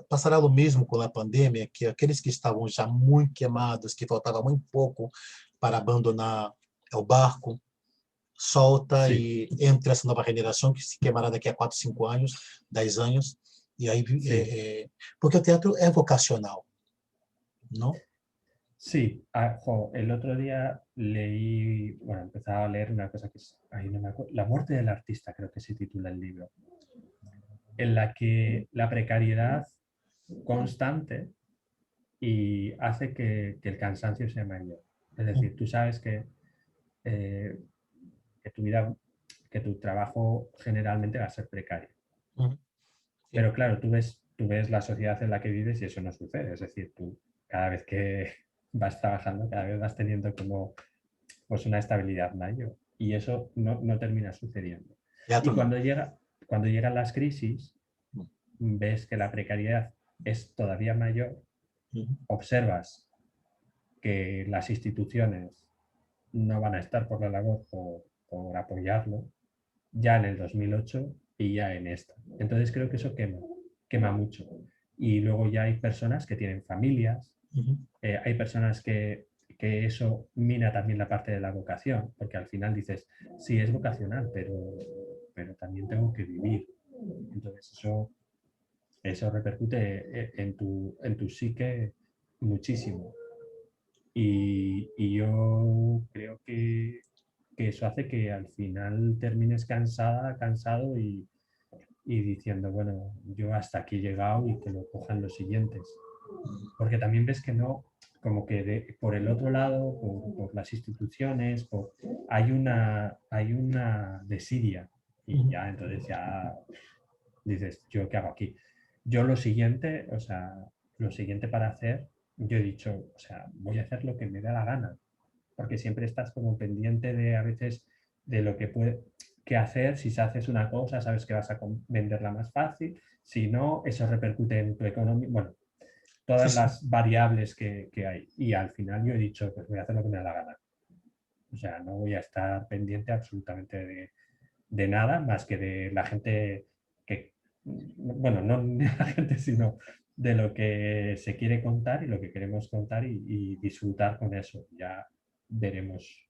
passará o mesmo com a pandemia, que aqueles que estavam já muito queimados, que faltava muito pouco para abandonar o barco, solta Sí, e entra essa nova geração que se queimará daqui a 4, 5 anos, 10 anos, e aí sí. porque o teatro é vocacional, não? Sí, el otro día leí, bueno, empezaba a leer una cosa que es, ahí no me acuerdo, La muerte del artista, creo que se titula el libro, en la que la precariedad constante y hace que el cansancio sea mayor. Es decir, tú sabes eh, que tu vida, que tu trabajo generalmente va a ser precario. Uhum. Sim. Pero claro, tú ves la sociedad en la que vives y eso no sucede. Es decir, tú cada vez que vas trabajando, cada vez vas teniendo como pues una estabilidad mayor. Y eso no termina sucediendo. Y Teatro não. cuando llegan las crisis, Uhum. ves que la precariedad es todavía mayor, Uhum. observas que las instituciones no van a estar por la labor por apoyarlo, ya en el 2008 y ya en esta. Entonces creo que eso quema mucho. Y luego ya hay personas que tienen familias, Uhum. hay personas que eso mina también la parte de la vocación, porque al final dices, sí, es vocacional, pero también tengo que vivir. Entonces eso repercute en tu psique muchísimo. Y yo creo que eso hace que al final termines cansada, cansado y diciendo, bueno, yo hasta aquí he llegado y que lo cojan los siguientes. Porque también ves que no, como que por el otro lado, por las instituciones, hay una desidia. Y Uhum. ya, entonces ya dices, ¿yo qué hago aquí? Yo lo siguiente, o sea, lo siguiente para hacer, yo he dicho, o sea, voy a hacer lo que me da la gana, porque siempre estás como pendiente de a veces de lo que puede que hacer, si se haces una cosa, sabes que vas a venderla más fácil, si no, eso repercute en tu economía, bueno, Sim, todas sim. las variables que hay. Y al final yo he dicho, pues voy a hacer lo que me da la gana. O sea, no voy a estar pendiente absolutamente de nada más que de la gente que, bueno, no de la gente, sino de lo que se quiere contar y lo que queremos contar y disfrutar con eso. Ya veremos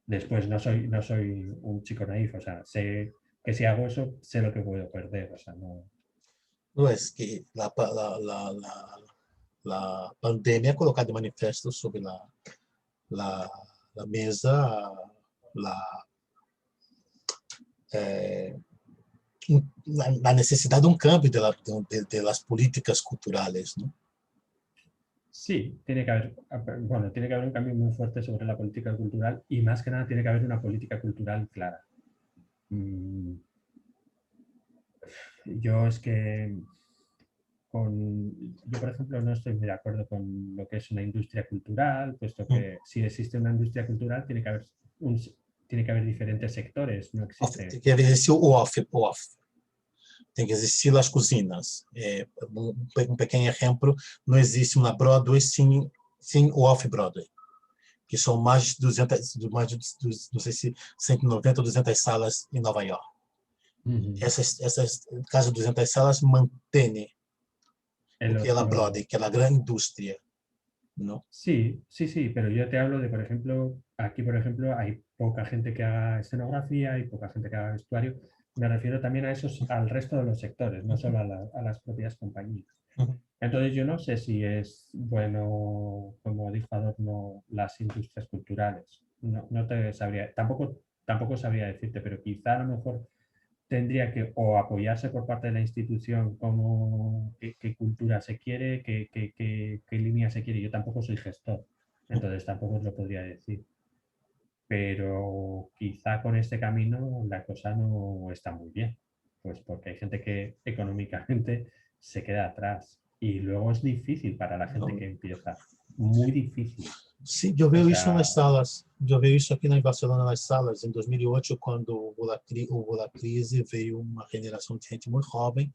después. No soy un chico naif, o sea, sé que si hago eso, sé lo que puedo perder. O sea, no. Não é que a pandemia ha colocado de manifesto sobre la, la mesa la, eh, la necesidad de un cambio de las políticas culturales, ¿no? Sí, tiene que haber, bueno, tiene que haber un cambio muy fuerte sobre la política cultural y más que nada tiene que haber una política cultural clara. Mm, Yo es que yo, por ejemplo, no estoy muy de acuerdo con lo que es una industria cultural, puesto que si existe una industria cultural tiene que haber diferentes sectores, no existe. Tem que existir o off. Tem que existir as cozinas. Um pequeno exemplo, não existe uma Broadway sem o off-Broadway, que são mais de 200, não sei se 190 ou 200 salas em Nova York. Ujú. Essas casas de 200 salas mantêm o que é a Broadway, Lo, que é a grande indústria, não? Sí, sí, sí, pero yo te hablo de, por ejemplo, aquí, por ejemplo, hay poca gente que haga escenografía, hay poca gente que haga vestuario. Me refiero también a esos, al resto de los sectores, no solo a las propias compañías. Uhum. Entonces, yo no sé si es bueno, como dijo Adorno, las industrias culturales. No te sabría, tampoco sabría decirte, pero quizá a lo mejor tendría que o apoyarse por parte de la institución como qué cultura se quiere, qué línea se quiere. Yo tampoco soy gestor, entonces tampoco os lo podría decir. Pero quizá con este camino la cosa no está muy bien, pues porque hay gente que económicamente se queda atrás y luego es difícil para la gente Não. que empieza, muy difícil. Sim, eu O vejo isso sea, nas salas. Eu vejo isso aqui em Barcelona nas salas. Em 2008, quando houve a crise, veio uma geração de gente muito jovem,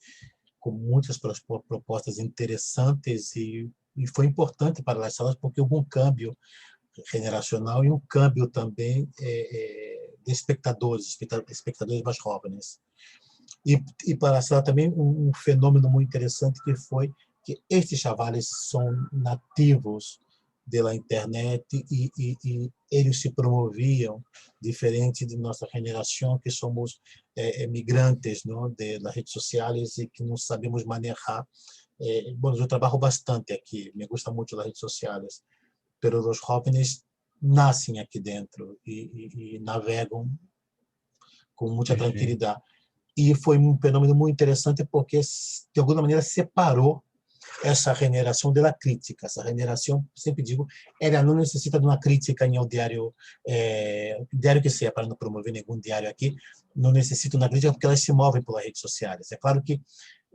com muitas propostas interessantes e foi importante para as salas porque houve um câmbio generacional e um câmbio também de espectadores mais jovens. E para a sala também um fenômeno muito interessante que foi que estes chavales são nativos da internet e eles se promoviam diferente de nossa geração que somos migrantes, não, das redes sociais e que não sabemos manejar. Bom, eu trabalho bastante aqui, me gusta muito das redes sociais, mas os jovens nascem aqui dentro e navegam com muita sí, sí, tranquilidade. E foi um fenômeno muito interessante porque, de alguma maneira, separou essa geração da crítica. Essa geração, sempre digo, ela não necessita de uma crítica em um diário, diário que seja, para não promover nenhum diário aqui, não necessita de uma crítica porque elas se movem pelas redes sociais. É claro que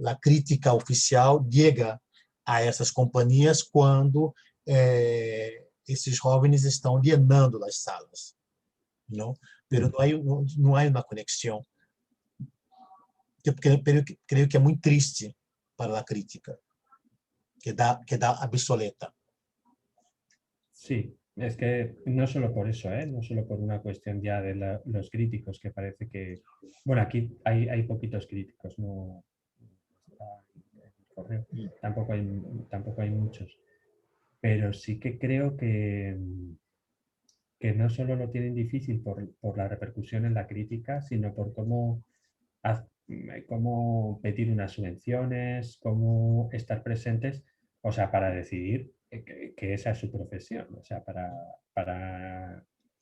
a crítica oficial chega a essas companhias quando esses jovens estão llenando as salas, não? Pero não há uma conexão. Eu creio que é muito triste para a crítica, queda obsoleta. sí. Es que no solo por eso, ¿eh? No solo por una cuestión ya de los críticos, que parece que... Bueno, aquí hay poquitos críticos, no está en el correo. Tampoco hay muchos. Pero sí que creo que no solo lo tienen difícil por la repercusión en la crítica, sino por cómo pedir unas subvenciones, cómo estar presentes, o sea, para decidir que esa es su profesión. O sea,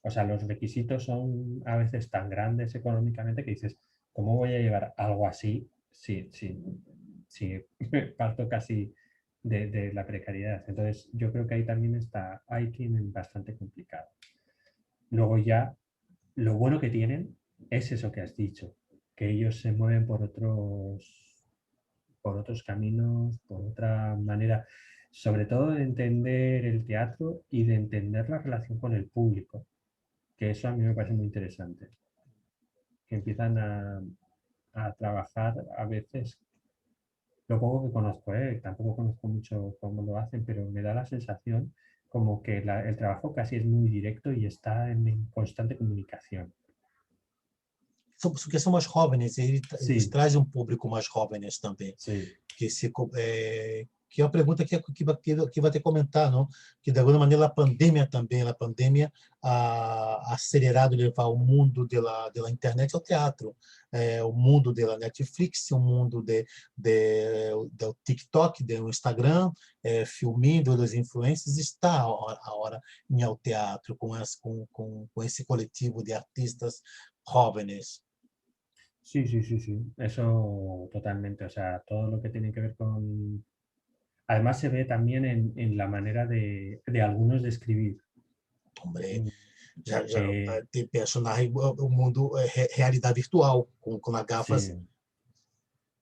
o sea, los requisitos son a veces tan grandes económicamente que dices, ¿cómo voy a llevar algo así si parto casi de la precariedad? Entonces, yo creo que ahí también hay tienen bastante complicado. Luego ya, lo bueno que tienen es eso que has dicho, que ellos se mueven por otros caminos, por otra manera, sobre todo de entender el teatro y de entender la relación con el público, que eso a mí me parece muy interesante, que empiezan a trabajar a veces, lo poco que conozco, tampoco conozco mucho cómo lo hacen, pero me da la sensación como que el trabajo casi es muy directo y está en constante comunicación. Porque são mais jovens, eles Sí, trazem um público mais jovens também. sí, Que é uma pergunta que vai ter que comentar, não? Que de alguma maneira a pandemia ha acelerado levar o mundo da internet ao teatro, o mundo da Netflix, o mundo do TikTok, do Instagram, filminho dos influencers está a hora em ao teatro com esse coletivo de artistas jóvenes. sí, sí, sí, sí, eso totalmente, o sea, todo lo que tiene que ver con... Además se ve también en la manera de algunos de escribir. Hombre, Mm, já que tem personagem, o mundo realidade virtual, com as gafas. sí,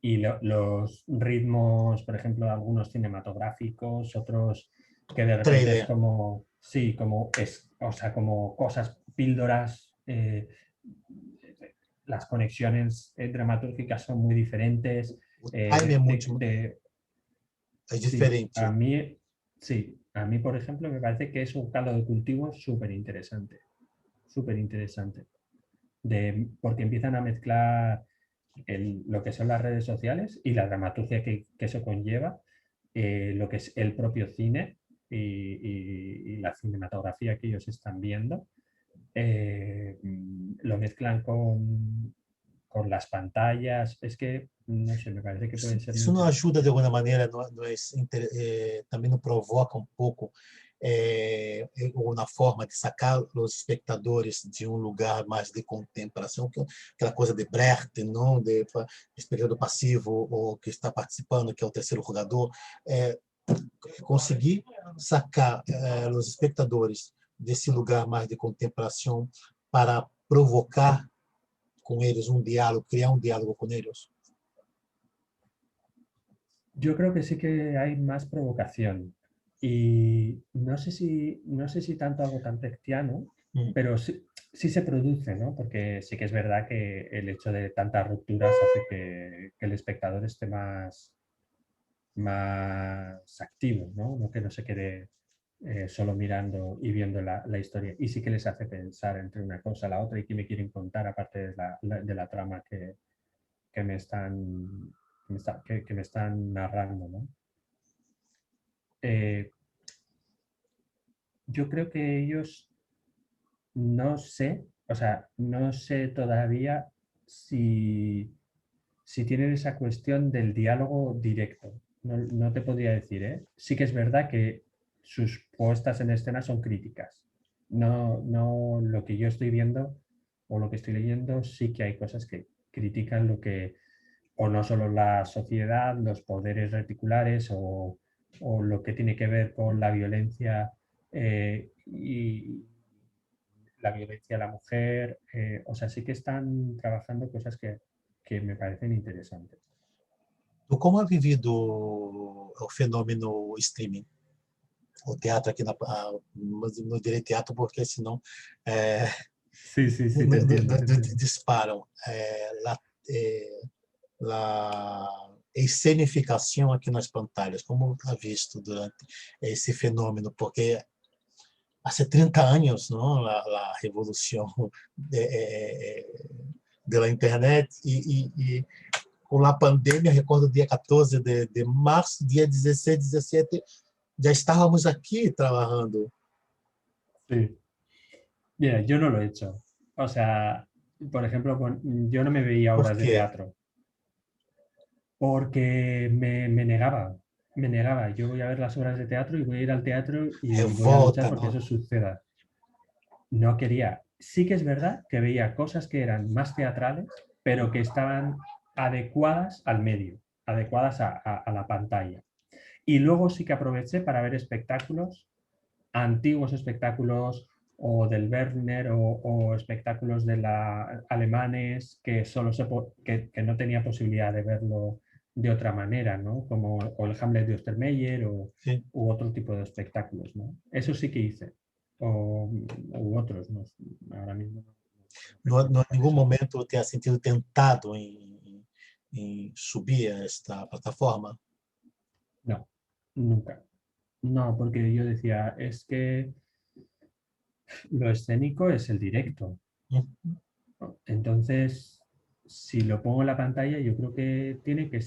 y los ritmos, por ejemplo, algunos cinematográficos, otros que de repente es 3D. como, sí, o sea, como cosas, píldoras, las conexiones dramatúrgicas son muy diferentes. O time é muito Sí, diferente. sí, a mí, por ejemplo, me parece que es un caldo de cultivo súper interesante, porque empiezan a mezclar lo que son las redes sociales y la dramaturgia que eso conlleva, lo que es el propio cine y la cinematografía que ellos están viendo, lo mezclan con las pantallas. Es que, no sé, me parece que puede ser muy Isso não interesante. ajuda de alguma maneira, também não provoca um pouco, ou na forma de sacar os espectadores de um lugar mais de contemplação, aquela coisa de Brecht, não de espectador passivo ou que está participando, que é o terceiro jogador, conseguir sacar os espectadores desse lugar mais de contemplação para provocar com eles um diálogo, criar um diálogo com eles. Yo creo que sí que hay más provocación. Y no sé si tanto algo tan brechtiano, Mm. pero sí, sí se produce, ¿no? Porque sí que es verdad que el hecho de tantas rupturas hace que el espectador esté más activo, ¿no? No que no se quede solo mirando y viendo la historia. Y sí que les hace pensar entre una cosa y la otra y qué me quieren contar aparte de la trama que me están, que me están narrando, ¿no? Eh, yo creo que ellos no sé, o sea, no sé todavía si, si tienen esa cuestión del diálogo directo. No, no te podría decir, ¿eh? Sí que es verdad que sus puestas en escena son críticas. No, no lo que yo estoy viendo o lo que estoy leyendo, sí que hay cosas que critican lo que, o no solo la sociedad, los poderes reticulares o lo que tiene que ver con la violencia y la violencia a la mujer. O sea, sí que están trabajando cosas que me parecen interesantes. Tu como ha vivido o fenômeno streaming? O teatro aqui no direi teatro porque senão Sí, sí, sí, te entiendo, te entiendo. disparam. A escenificação aqui nas pantalhas, como ha visto durante esse fenômeno, porque há 30 anos, não, a revolução de, da internet e com a pandemia, recordo dia 14 de março, dia 16, 17, já estávamos aqui trabalhando. Sí. Mira, yo no lo he hecho. O sea, por ejemplo, yo no me veía Por obras de quê? teatro porque me negaba, me negaba. Yo voy a ver las obras de teatro y voy a ir al teatro y voy a luchar Revolta, porque não? eso suceda. No quería. Sí que es verdad que veía cosas que eran más teatrales, pero que estaban adecuadas al medio, adecuadas a la pantalla. Y luego sí que aproveché para ver espectáculos, antiguos espectáculos o del Werner o espectáculos de la, alemanes que, solo que no tenía posibilidad de verlo de otra manera, ¿no? Como o el Hamlet de Ostermeyer Sim. u otro tipo de espectáculos, ¿no? Eso sí que hice. U otros, ¿no? Ahora mismo no Não, recuerdo em nenhum cuáles son. momento tenha sentido tentado em subir a esta plataforma. No, nunca. No, porque yo decía, es que lo escénico es el directo. Hum. Entonces, si lo pongo en la pantalla, yo creo que tiene que,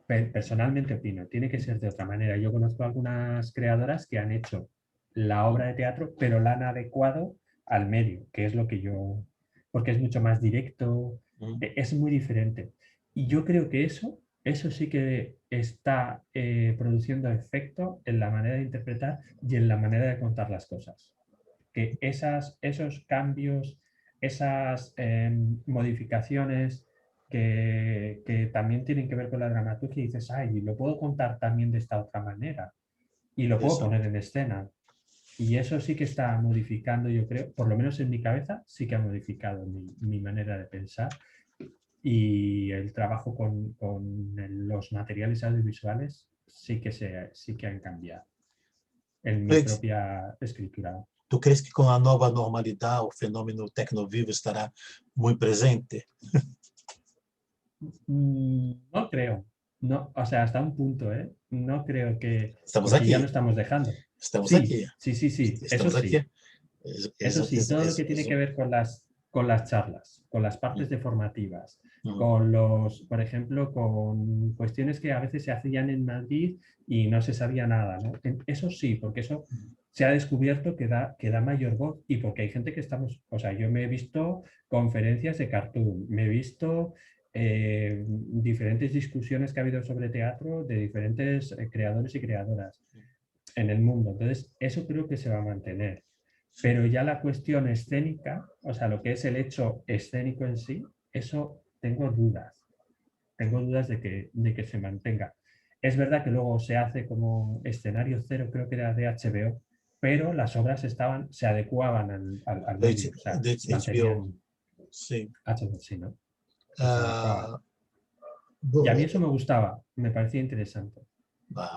personalmente opino, tiene que ser de otra manera. Yo conozco algunas creadoras que han hecho la obra de teatro, pero la han adecuado al medio, que es lo que yo, porque es mucho más directo, es muy diferente. Y yo creo que eso sí que está produciendo efecto en la manera de interpretar y en la manera de contar las cosas. Que esos cambios, esas modificaciones que también tienen que ver con la dramaturgia y dices, ay, lo puedo contar también de esta otra manera y lo puedo poner Interessante. en escena. Y eso sí que está modificando, yo creo, por lo menos en mi cabeza, sí que ha modificado mi manera de pensar y el trabajo con los materiales audiovisuales sí que han cambiado en mi Félix, propia escritura. tu crees que com a nova normalidade o fenômeno tecnovivo estará muito presente? No creo. No, o sea, hasta un punto, ¿eh? No creo que, Estamos porque ya no aqui, estamos dejando. estamos Sí, aqui, sí, sí, sí, eso estamos aqui. sí, eso sí, todo lo que tiene que ver con las charlas, con las partes deformativas, con los, por ejemplo, con cuestiones que a veces se hacían en Madrid y no se sabía nada, ¿no? Eso sí, porque eso se ha descubierto que da mayor voz y porque hay gente que estamos, o sea, yo me he visto conferencias de cartoon, me he visto diferentes discusiones que ha habido sobre teatro de diferentes creadores y creadoras en el mundo. Entonces, eso creo que se va a mantener. Pero ya la cuestión escénica, o sea, lo que es el hecho escénico en sí, eso tengo dudas. Tengo dudas de que se mantenga. Es verdad que luego se hace como escenario cero, creo que era de HBO, pero las obras estaban, se adecuaban al medio, o sea, De HBO, mantenían sim. HBO, sí, ¿no? Que se adecuaban. Ah, Y a mí eso me gustaba, me parecía interesante.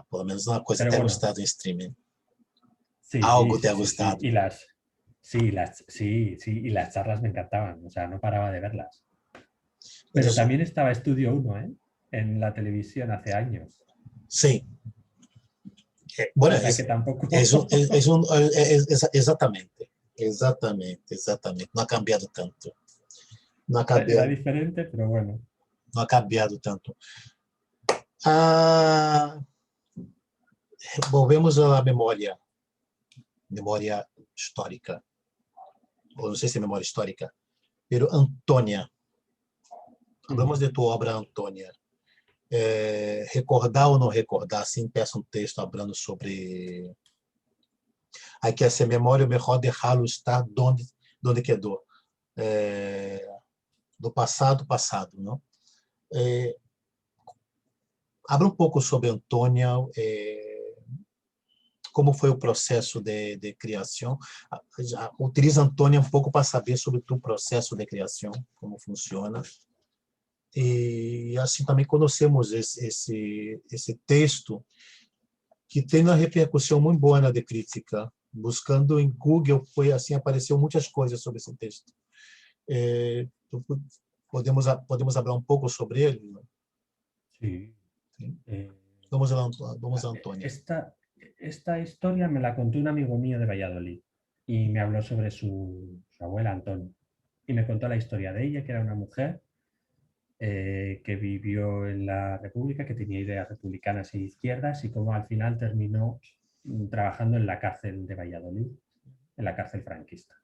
Por lo menos una cosa Pero te ha bueno, gustado en streaming. sí, sí, Algo te sí, ha sí, sí. gustado. Y las charlas me encantaban, o sea, no paraba de verlas. Pero Eso, también estaba Estudio 1, ¿eh? En la televisión hace años. sim. Bueno, O sea que exatamente. Exatamente, exatamente. Não ha cambiado tanto. Não ha era cambiado, diferente, pero bueno. não ha cambiado tanto. Ah, volvemos à memória histórica. Ou não sei se é memória histórica. Pero Antônia, hablamos de tua obra Antônia. Recordar ou não recordar, sim, peça um texto falando sobre. Hay que hacer memória, melhor deixá-lo estar donde quedou. Do passado, passado, não? Habla um pouco sobre Antônia, como foi o processo de criação. Utiliza Antônia um pouco para saber sobre o processo de criação, como funciona. E assim também conhecemos esse texto, que tem uma repercussão muito boa na de crítica. Buscando em Google, foi assim, apareceu muitas coisas sobre esse texto. Podemos falar um pouco sobre ele? Sí. Sim. Eh, Vamos a Antônia. esta historia me la contó un amigo mío de Valladolid y me habló sobre su abuela Antonia. Y me contó la historia de ella, que era una mujer que vivió en la República, que tenía ideas republicanas y izquierdas, y cómo al final terminó trabajando en la cárcel de Valladolid, en la cárcel franquista.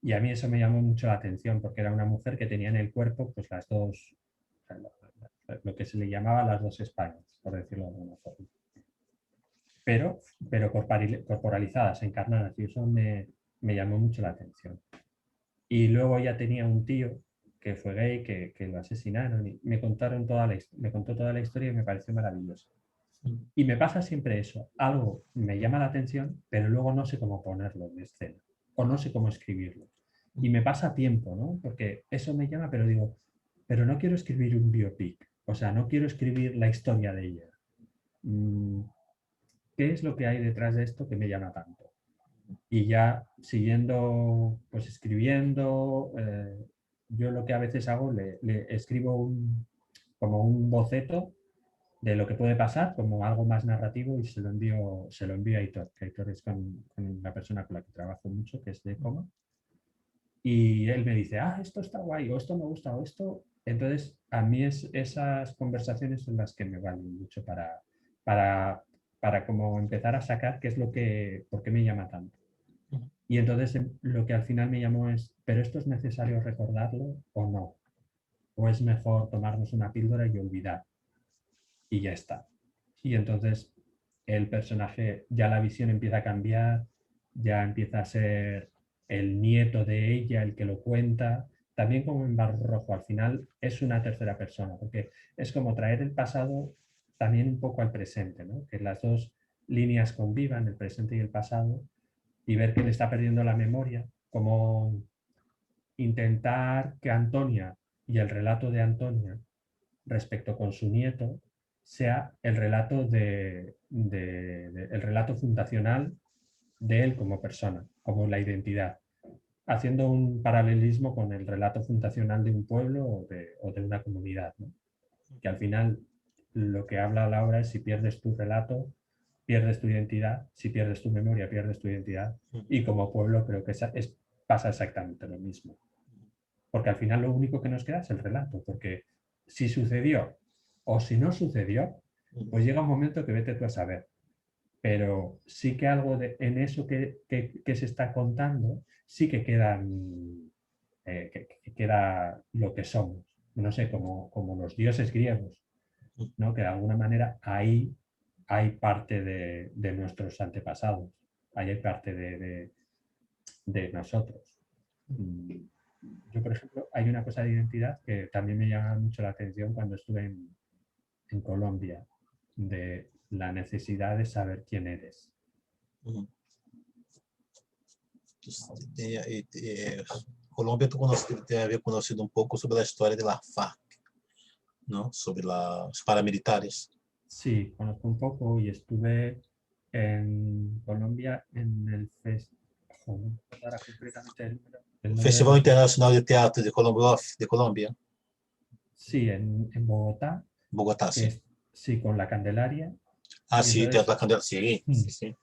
Y a mí eso me llamó mucho la atención, porque era una mujer que tenía en el cuerpo pues las dos, lo que se le llamaba las dos Españas, por decirlo de alguna forma. Pero corporalizadas, encarnadas, y eso me llamó mucho la atención. Y luego ya tenía un tío que fue gay, que lo asesinaron, y me contó toda la historia y me pareció maravilloso. Y me pasa siempre eso, algo me llama la atención, pero luego no sé cómo ponerlo en escena, o no sé cómo escribirlo. Y me pasa tiempo, ¿no? Porque eso me llama, pero digo, pero no quiero escribir un biopic, o sea, no quiero escribir la historia de ella. ¿Qué es lo que hay detrás de esto que me llama tanto? Y ya siguiendo, pues escribiendo, yo lo que a veces hago, le escribo como un boceto de lo que puede pasar, como algo más narrativo, y se lo envío a Aitor, que Aitor es con la persona con la que trabajo mucho, que es de Coma. Y él me dice, esto está guay, o esto me gusta, o esto. Entonces, a mí esas conversaciones son las que me valen mucho para como empezar a sacar qué es por qué me llama tanto. Y entonces lo que al final me llamó es, ¿pero esto es necesario recordarlo o no? ¿O es mejor tomarnos una píldora y olvidar? Y ya está. Y entonces el personaje, ya la visión empieza a cambiar, ya empieza a ser el nieto de ella el que lo cuenta, también como en Barro Rojo, al final es una tercera persona, porque es como traer el pasado también un poco al presente, ¿no? Que las dos líneas convivan, el presente y el pasado, y ver que le está perdiendo la memoria, como intentar que Antonia y el relato de Antonia respecto con su nieto sea el relato el relato fundacional de él como persona, como la identidad, haciendo un paralelismo con el relato fundacional de un pueblo o de una comunidad, ¿no? Que al final lo que habla la obra es si pierdes tu relato, pierdes tu identidad, si pierdes tu memoria, pierdes tu identidad, y como pueblo creo que pasa exactamente lo mismo. Porque al final lo único que nos queda es el relato, porque si sucedió o si no sucedió, pues llega un momento que vete tú a saber. Pero sí que algo en eso que se está contando, sí que queda lo que somos. No sé, como los dioses griegos, ¿no? Que de alguna manera ahí hay parte de nuestros antepasados, ahí hay parte de nosotros. Yo, por ejemplo, hay una cosa de identidad que también me llama mucho la atención cuando estuve en Colombia, de la necesidad de saber quién eres. Colômbia, tu deve haver conhecido um pouco sobre a história de la FARC, não? Sobre os paramilitares. Sí, conozco un poco y estuve en Colombia en el festival, ahora concretamente el nombre Festival del Internacional de Teatro de Colômbia, sí, en Bogotá, Bogotá, que sim. es, sí, con la Candelaria. Ah, Y sim, Teatro entonces, da Candela, sim, mm, sim, sim.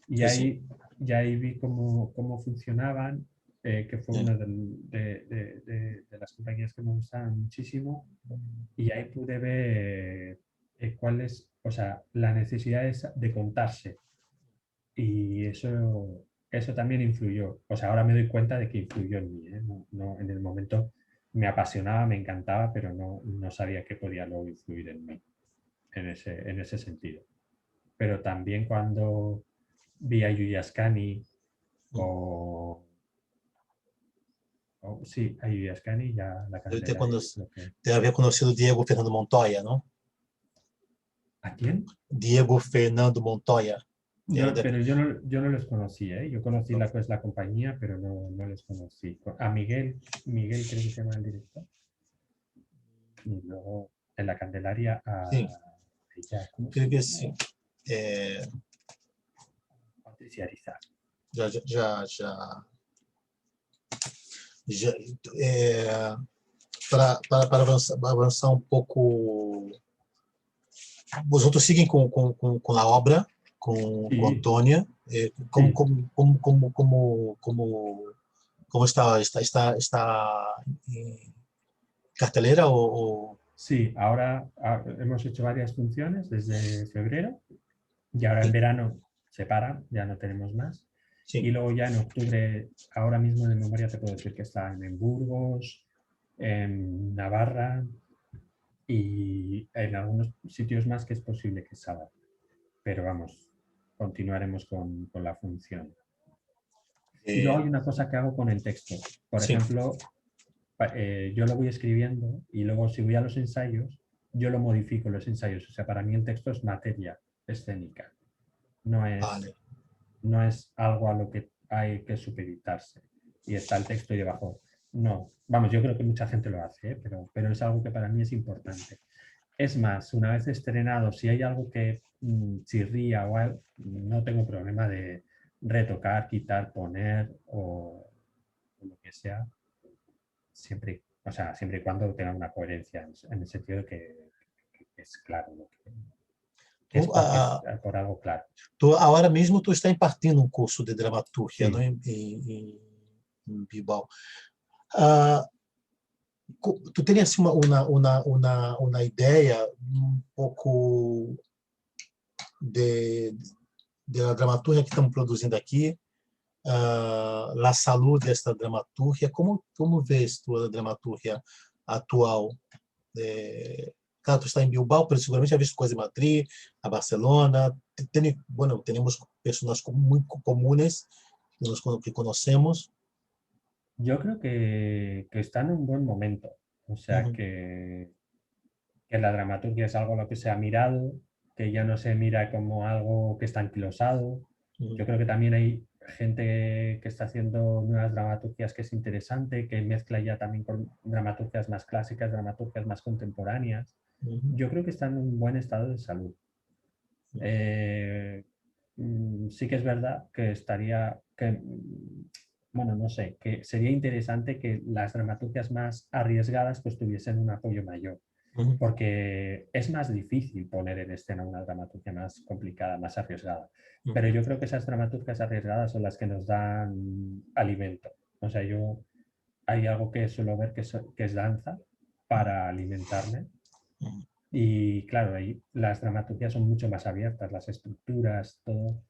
y Sim, sim. ahí, y ahí vi cómo funcionaban, que fue Sim. una de las compañías que me gustaban muchísimo. Y ahí pude ver cuál es, o sea, la necesidad de contarse. Y eso también influyó. O sea, ahora me doy cuenta de que influyó en mí, ¿eh? En el momento me apasionaba, me encantaba, pero no sabía que podía luego influir en mí en ese sentido. Pero también cuando vi a Yuya Ascani o, sí, a Yuya Ascani y a la Deve ter, Candelaria, yo creo que... deve haver conhecido Diego Fernando Montoya, não? ¿A quién? Diego Fernando Montoya. Era No, de, pero yo no les conocí, ¿eh? Yo conocí la compañía, pero no les conocí. A Miguel creo que se llama el director. Y luego en la Candelaria sim, a ella, ¿cómo se creio que llama? sim. É, Patricia Ariza. já, já, já, já, já é, para avançar um pouco, os outros seguem com a obra, com Sí, Antônia, sí, como está em cartelera ou sí. Ahora hemos hecho varias funciones desde febrero y ahora en verano se para, ya no tenemos más. sim, Y luego ya en octubre, ahora mismo de memoria te puedo decir que está en Burgos, en Navarra y en algunos sitios más que es posible que salga. Pero vamos, continuaremos con la función. Y luego hay una cosa que hago con el texto. Por sim. ejemplo, yo lo voy escribiendo y luego si voy a los ensayos, yo lo modifico los ensayos. O sea, para mí el texto es materia escénica, no es, Vale. no es algo a lo que hay que supeditarse. Y está el texto y debajo. No, vamos, yo creo que mucha gente lo hace, pero es algo que para mí es importante. Es más, una vez estrenado, si hay algo que chirría o algo, no tengo problema de retocar, quitar, poner o lo que sea, siempre, o sea, siempre y cuando tenga una coherencia en el sentido de que es claro, ¿no? Que es Tu, porque es por algo claro. agora mesmo tu está impartindo um curso de dramaturgia, não, Sí, em Bilbao. Ah, tu tem assim uma ideia um pouco de, da dramaturgia que estamos produzindo aqui, a saúde desta dramaturgia, como vês tu a dramaturgia atual? Claro, tu está em Bilbao, pero seguramente já visto coisa em Madrid, a Barcelona. Bueno, temos pessoas muito comunes que conhecemos. yo creo que está en un buen momento. O sea, Uhum, que la dramaturgia es algo a lo que se ha mirado, que ya no se mira como algo que está anquilosado. uhum, Yo creo que también hay gente que está haciendo nuevas dramaturgias que es interesante, que mezcla ya también con dramaturgias más clásicas, dramaturgias más contemporáneas. uhum, Yo creo que está en un buen estado de salud. Eh, sí que es verdad que bueno, no sé, que sería interesante que las dramaturgias más arriesgadas pues tuviesen un apoyo mayor, uhum, porque es más difícil poner en escena una dramaturgia más complicada, más arriesgada. Pero uhum. yo creo que esas dramaturgias arriesgadas son las que nos dan alimento. O sea, yo hay algo que suelo ver que es danza para alimentarme y claro, ahí las dramaturgias son mucho más abiertas, las estructuras, todo,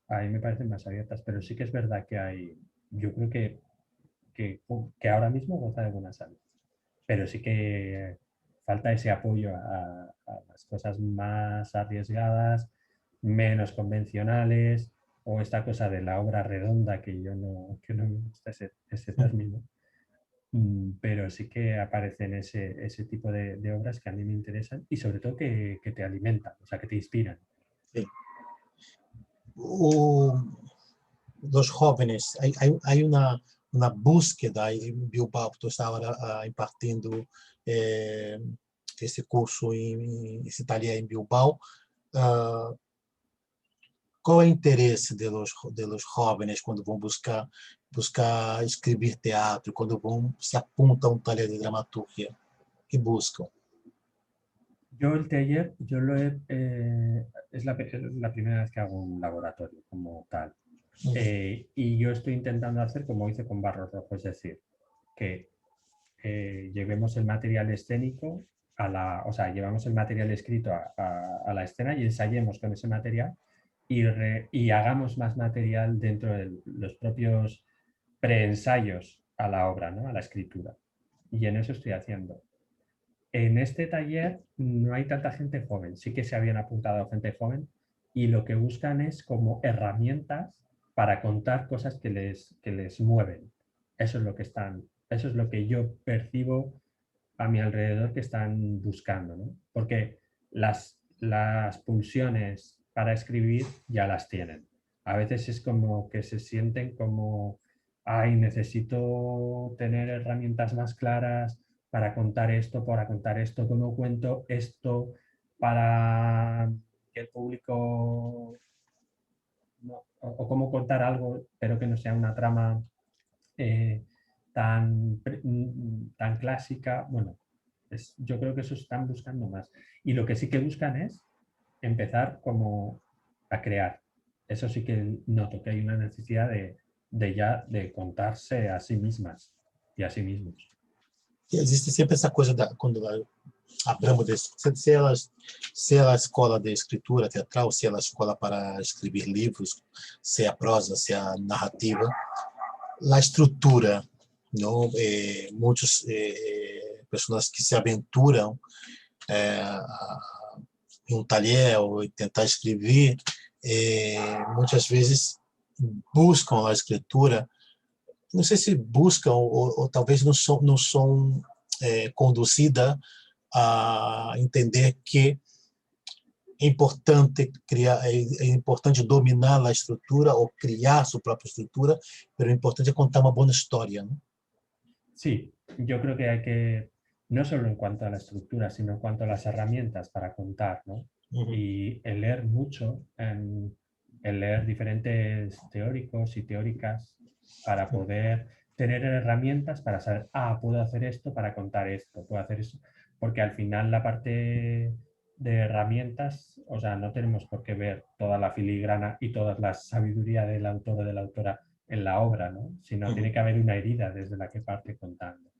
ahí me parecen más abiertas, pero sí que es verdad que hay, yo creo que ahora mismo goza de buena salud, pero sí que falta ese apoyo a las cosas más arriesgadas, menos convencionales, o esta cosa de la obra redonda, que no me gusta ese término, pero sí que aparecen ese tipo de obras que a mí me interesan y sobre todo que te alimentan, o sea, que te inspiran. Sim. O, dos jóvenes, hay una búsqueda en Bilbao, tú estás ahora impartiendo esse curso, esse taller em Bilbao. Uh, qual é o interesse de los jóvenes quando vão buscar escrever teatro, quando vão se apuntam a um taller de dramaturgia? Que buscam? Yo el taller, es la primera vez que hago un laboratorio como tal. Y yo estoy intentando hacer como hice con Barros Rojo, es decir, que llevemos el material escénico o sea, llevamos el material escrito a la escena y ensayemos con ese material y hagamos más material dentro de los propios preensayos a la obra, ¿no? A la escritura. Y en eso estoy haciendo. En este taller no hay tanta gente joven, sí que se habían apuntado gente joven y lo que buscan es como herramientas para contar cosas que les mueven. Eso es lo que eso es lo que yo percibo a mi alrededor que están buscando, ¿no? Porque las pulsiones para escribir ya las tienen. A veces es como que se sienten como, ay, necesito tener herramientas más claras para contar esto, cómo cuento esto para que el público, o cómo contar algo, pero que no sea una trama eh, tan clásica. Bueno, yo creo que eso están buscando más. Y lo que sí que buscan es empezar como a crear. Eso sí que noto que hay una necesidad de contarse a sí mismas y a sí mismos. Existe sempre essa coisa quando abramos, se ela é a escola de escritura teatral, se ela é a escola para escrever livros, se é a prosa, se é a narrativa, a estrutura, não? Muitos pessoas que se aventuram em um talher ou tentar escrever, muitas vezes buscam a escritura, não sei se buscam ou talvez não são conduzida a entender que é importante criar, é importante dominar a estrutura ou criar sua própria estrutura, mas o importante é contar uma boa história, ¿no? Sí, yo creo que hay que, no solo en cuanto a la estructura, sino en cuanto a las herramientas para contar, ¿no? Y el leer mucho, el leer diferentes teóricos y teóricas para poder tener herramientas para saber, puedo hacer esto para contar esto, puedo hacer eso, porque al final la parte de herramientas, o sea, no tenemos por qué ver toda la filigrana y toda la sabiduría del autor o de la autora en la obra, ¿no? Sino tiene que haber una herida desde la que parte contando.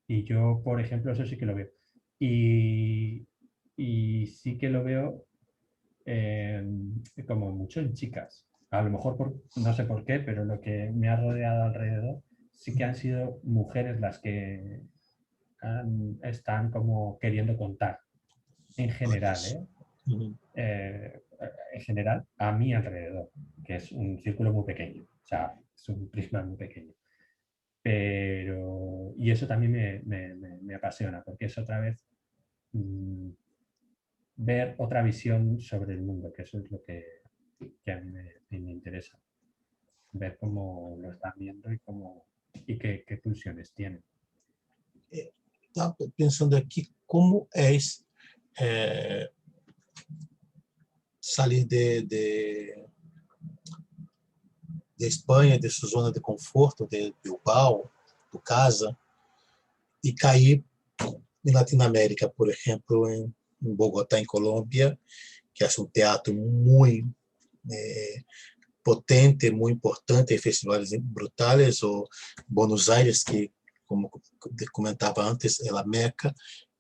Y yo, por ejemplo, eso sí que lo veo. Y sí que lo veo como mucho en chicas. A lo mejor, no sé por qué, pero lo que me ha rodeado alrededor sí que han sido mujeres las que están como queriendo contar, en general, ¿eh? En general, a mi alrededor, que es un círculo muy pequeño, o sea, es un prisma muy pequeño. Pero, y eso también me apasiona, porque es otra vez ver otra visión sobre el mundo, que eso es lo que a mí me interesa. Ver cómo lo están viendo y qué pulsiones tienen. Estava pensando aqui como é sair de Espanha, de sua zona de conforto, de Bilbao, do casa, e cair em Latinoamérica, por exemplo, em Bogotá, em Colômbia, que é um teatro muito potente, muito importante, em festivais brutais, ou Buenos Aires, que, como comentava antes, é a Meca,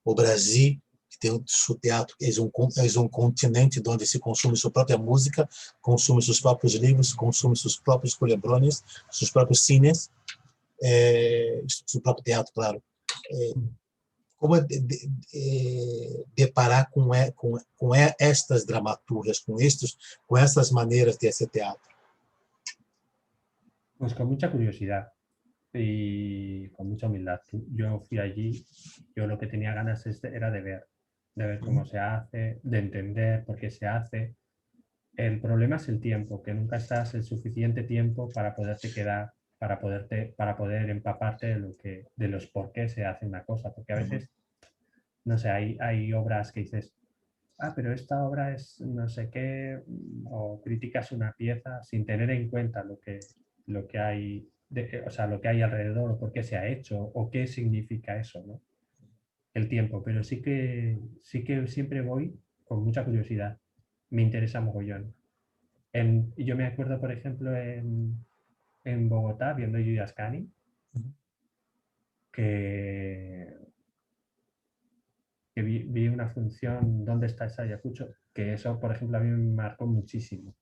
o Brasil, que tem o seu teatro, é um continente onde se consome sua própria música, consome seus próprios livros, consome seus próprios culebrones, seus próprios cines, seu próprio teatro, claro. Como deparar com estas dramaturgias, com estas maneiras de hacer teatro? Pues con mucha curiosidad y con mucha humildad. Yo fui allí, yo lo que tenía ganas era de ver cómo se hace, de entender por qué se hace. El problema es el tiempo, que nunca estás el suficiente tiempo para poderte quedar, para poder empaparte de los por qué se hace una cosa, porque a veces no sé, hay obras que dices, pero esta obra es no sé qué, o criticas una pieza sin tener en cuenta lo que hay, o sea, lo que hay alrededor, o por qué se ha hecho, o qué significa eso, ¿no? El tiempo, pero sí que siempre voy con mucha curiosidad. Me interesa mogollón. Yo me acuerdo, por ejemplo, en Bogotá, viendo Yuya Ascani, que vi una función, ¿Dónde está ese Ayacucho? Que eso, por ejemplo, a mí me marcó muchísimo.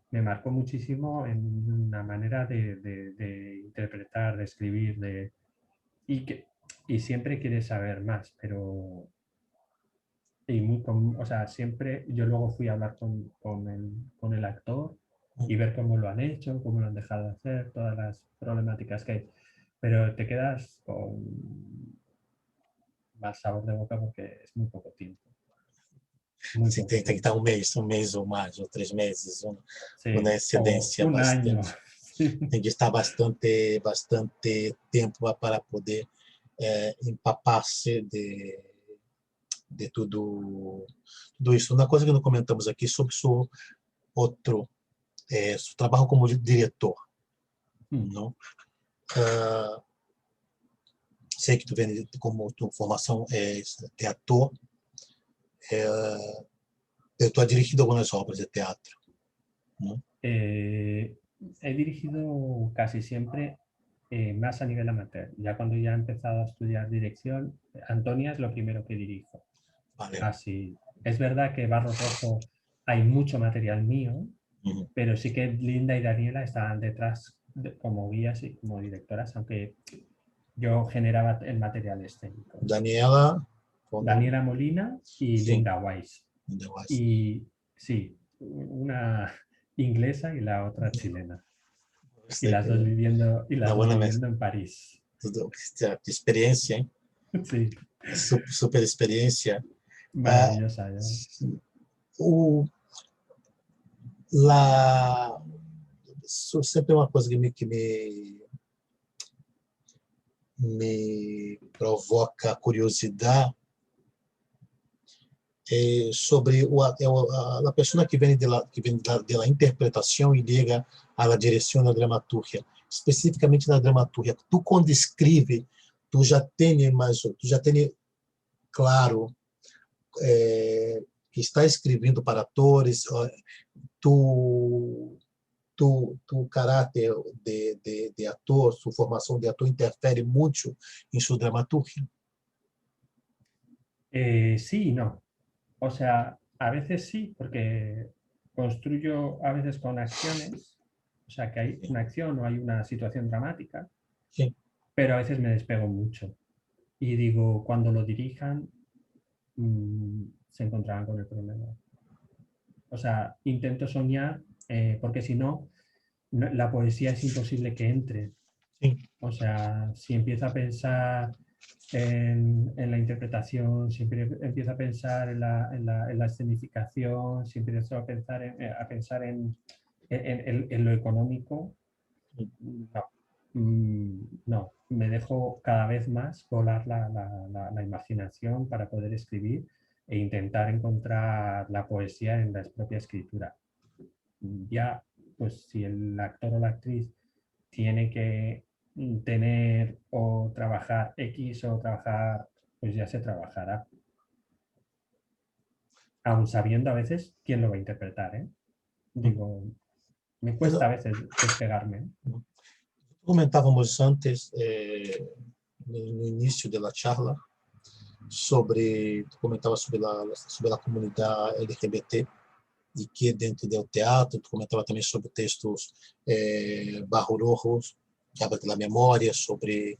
Me marcó muchísimo en una manera de interpretar, de escribir, y siempre quieres saber más, pero o sea, siempre yo luego fui a hablar con el actor y ver cómo lo han hecho, cómo lo han dejado de hacer, todas las problemáticas que hay. Pero te quedas con más sabor de boca porque es muy poco tiempo. Muy Sim, poco tem que tiempo. estar um mês ou mais, ou 3 meses, uma Sí, o excedência un año. bastante. Tem que estar bastante tempo para poder empapar-se de tudo isso. Uma coisa que não comentamos aqui sobre seu outro seu trabalho como diretor, não? Sei que tu vem como tua formação é ator, tu has dirigido algumas obras de teatro, não? He dirigido casi siempre más a nivel amateur. Ya cuando ya he empezado a estudiar dirección, Antonia es lo primero que dirijo. Valeu. Así, es verdad que Barro Rojo hay mucho material mío, pero sí que Linda y Daniela estaban detrás como guías y como directoras, aunque yo generaba el material escénico. Daniela, Daniela Molina y sim, Linda Weiss. Linda Weiss. Y sí, una inglesa y la otra chilena. Y las dos viviendo, Uma boa en París. experiência, hein? Sí, Super experiência. maravillosa. ¿Ya? O, lá, sempre uma coisa me provoca curiosidade sobre a pessoa que vem da interpretação e chega à direção da dramaturgia, especificamente na dramaturgia. Tu quando escreve, tu já tem claro que está escrevendo para atores, tu caráter de ator, sua formação de ator interfere muito em sua dramaturgia? Sí y no. O sea, a veces sí, porque construyo a veces con acciones, o sea, que hay una acción o hay una situación dramática, Sim. pero a veces me despego mucho. Y digo, cuando lo dirijan, se encontrarán con el problema. O sea, intento soñar, porque si no, la poesía es imposible que entre. Sim. O sea, si empiezo a pensar en la interpretación, siempre empiezo a pensar en la escenificación, siempre empiezo a pensar en lo económico, no. No, me dejo cada vez más volar la imaginación para poder escribir e intentar encontrar la poesía en la propia escritura. Ya, pues si el actor o la actriz tiene que tener o trabajar X o trabajar, pues ya se trabajará. Aún sabiendo a veces quién lo va a interpretar, ¿eh? Digo, me cuesta a veces despegarme. Comentávamos antes, no início da charla, tu comentava sobre a comunidade LGBT, e que dentro do teatro, tu comentava também sobre textos Barro Rojos, que habla da memória, sobre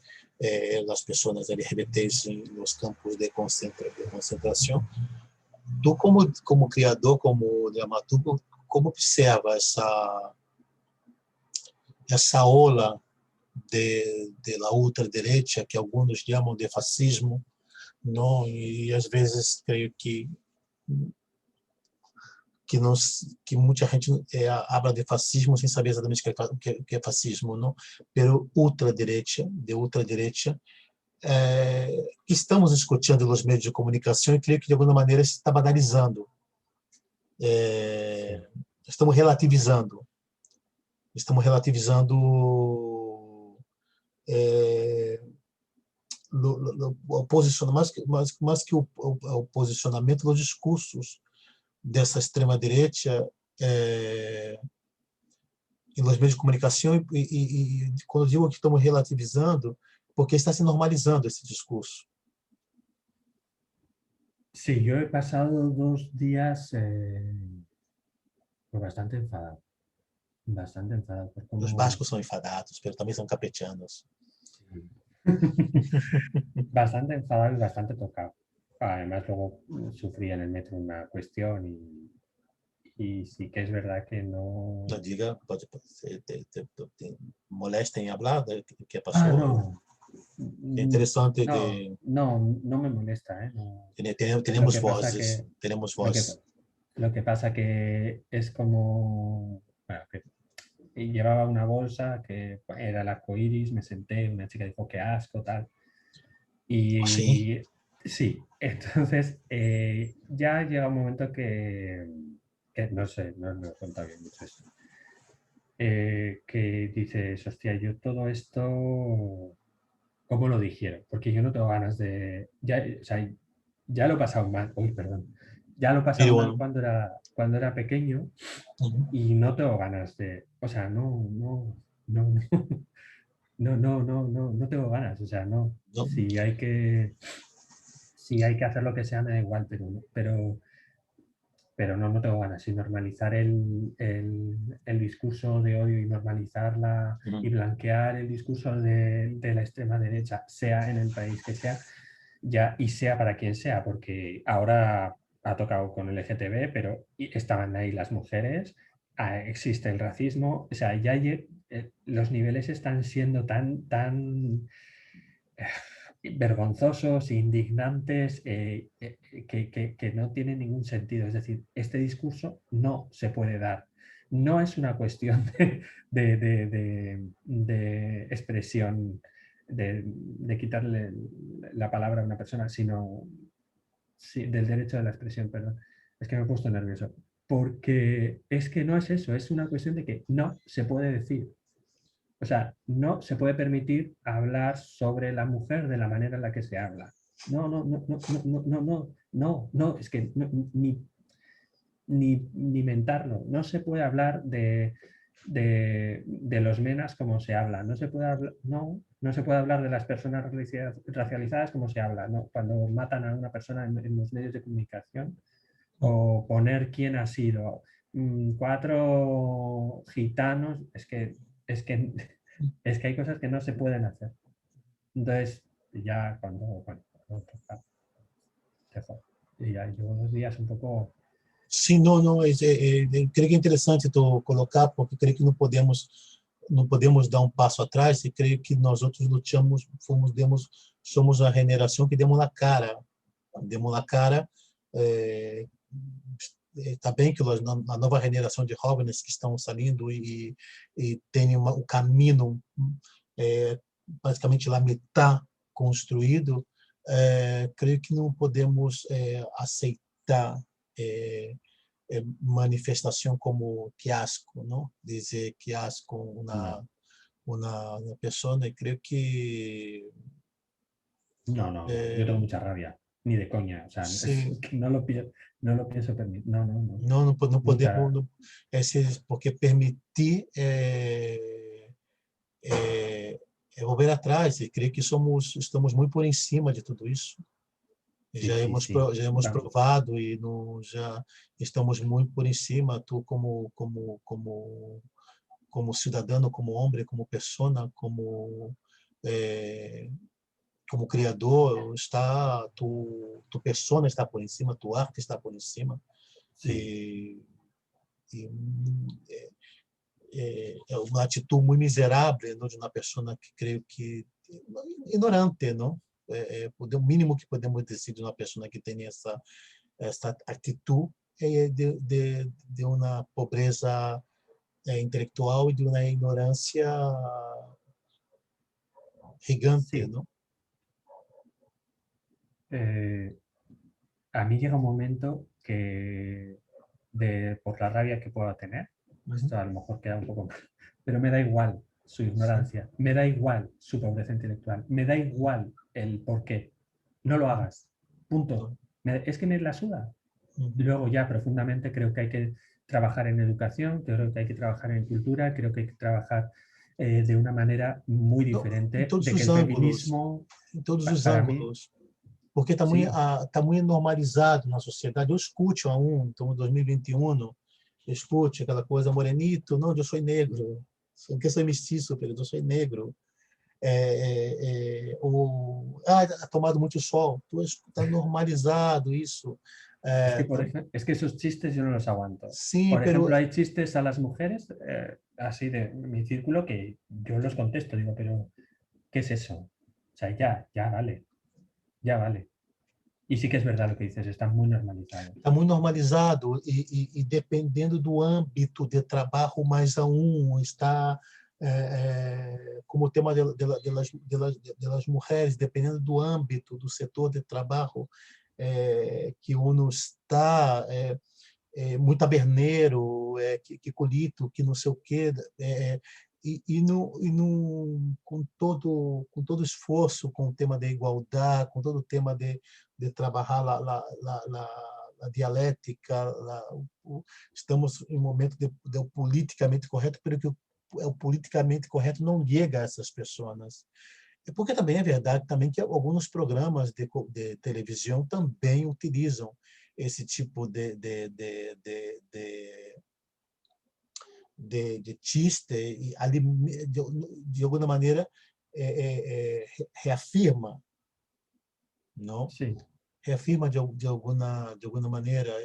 as pessoas LGBTs nos campos de concentração. Tu, como criador, como dramaturgo, como observa essa ola de la ultraderecha, que alguns chamam de fascismo, não? E às vezes creio que muita gente habla de fascismo sem saber exatamente o que é fascismo, não? Pero de ultraderecha, que estamos escutando nos meios de comunicação e creio que de alguma maneira se está banalizando. Sí. Estamos relativizando. Estamos relativizando o posicionamento, mais que o posicionamento dos discursos dessa extrema-direita nos meios de comunicação e quando eu digo que estamos relativizando, porque está se normalizando esse discurso. Sí, yo he pasado 2 días pues bastante enfadado por Os cómo... bascos são enfadados, mas também são capetianos. Sí. Bastante enfadado y bastante tocado. Además, luego sufrí en el metro una cuestión y sí que es verdad que no... Não diga, pode molesta em hablar, que Ah, passou. no. É interessante No, de no me molesta, ¿eh? No. Lo tenemos que pasa vozes, que, tenemos lo voz. que, lo que pasa que es como... Bueno, que llevaba una bolsa que era el arco iris, me senté, una chica dijo que asco, tal. Assim, Y sí, entonces ya llega un momento que no sé, no me he contado bien mucho esto. Que dices, hostia, yo todo esto, ¿cómo lo digiero? Porque yo no tengo ganas de... Ya, o sea, ya lo he pasado mal, uy, perdón. Ya lo he pasado mal peruano. cuando era pequeño Uhum. y no tengo ganas de... O sea, no, no tengo ganas. O sea, no. Não, Si hay que hacer lo que sea, me da igual, pero no tengo ganas. Y normalizar el discurso de odio y normalizarla y uhum. blanquear el discurso de la extrema derecha, sea en el país que sea, ya y sea para quien sea, porque ahora ha tocado con el LGTB, pero estaban ahí las mujeres, existe el racismo, o sea, los niveles están siendo tan vergonzosos, indignantes, que no tienen ningún sentido. Es decir, este discurso no se puede dar. No es una cuestión de expresión, de quitarle la palabra a una persona, sino sí, del derecho de la expresión, perdón. Es que me he puesto nervioso. Porque es que no es eso, es una cuestión de que no se puede decir. O sea, no se puede permitir hablar sobre la mujer de la manera en la que se habla. No, es que ni mentarlo. No se puede hablar de los menas como se habla. No se puede hablar, no se puede hablar de las personas racializadas como se habla. No, cuando matan a una persona en los medios de comunicación o poner quién ha sido. 4 gitanos, es que es que hay cosas que no se pueden hacer. Entonces, ya cuando toca, dejo. Y ya llevo 2 días un poco... Sim, não, creio que é interessante tu colocar, porque creio que não podemos dar um passo atrás e creio que nós outros lutamos, somos a geração que demos a cara, está bem que a nova geração de jovens que estão saindo e tem um caminho basicamente lá metade construído, creio que não podemos aceitar manifestação como fiasco, não? Dizer fiasco No, uma pessoa, e creio que yo tengo mucha rabia. Ni de coña. O sea, es sim, que no lo pienso permitir. No. não podemos, Mucha... porque permitir volver atrás, e creio que estamos muito por em cima de tudo isso. Sí, sí, sí. Já hemos provado e já estamos muito por em cima. Tu como cidadão, como homem, como pessoa, como criador, tu persona está por em cima, tu arte está por em cima. Sí, E, e é uma atitude muito miserável, não, de uma pessoa que creio que ignorante, não? O mínimo que podemos dizer de uma pessoa que tem essa atitude é de uma pobreza intelectual e de uma ignorância gigante, sí. não? a mí llega un momento que, por la rabia que pueda tener, esto a lo mejor queda un poco mal, pero me da igual su ignorancia, me da igual su pobreza intelectual, me da igual el por qué. No lo hagas. Punto. Es que me la suda. Luego ya profundamente creo que hay que trabajar en educación, creo que hay que trabajar en cultura, creo que hay que trabajar de una manera muy Em diferente, todos de que os el ângulos, feminismo, em todos os para mí, ângulos. Porque sí, tá muito normalizado na sociedade. Eu escute estamos em 2021, eu escute aquela coisa, morenito, não, eu sou negro, que sou mestiço, querido, eu sou negro. Ou, ha tomado muito sol, está normalizado isso. es que, por ejemplo, es que esos chistes yo no los aguanto. Sim, Por pero ejemplo, hay chistes a las mujeres, así de mi círculo, que yo los contesto, digo, pero ¿qué es eso? O sea, ya vale, ya vale. Y sí que es verdad lo que dices, está muy normalizado. está muito normalizado e dependendo do âmbito de trabalho mais está como o tema das mulheres, dependendo do âmbito do setor de trabalho que uno está muito aberneiro, que colito, que não sei o quê, com todo esforço, com o tema da igualdade, com todo o tema de trabalhar a dialética, estamos em um momento de politicamente correto, pero que o politicamente correto não chega a essas pessoas. Porque também é verdade também que alguns programas de televisão também utilizam esse tipo de chiste e ali, de alguma maneira reafirma, não? Sí, Reafirma de alguma maneira.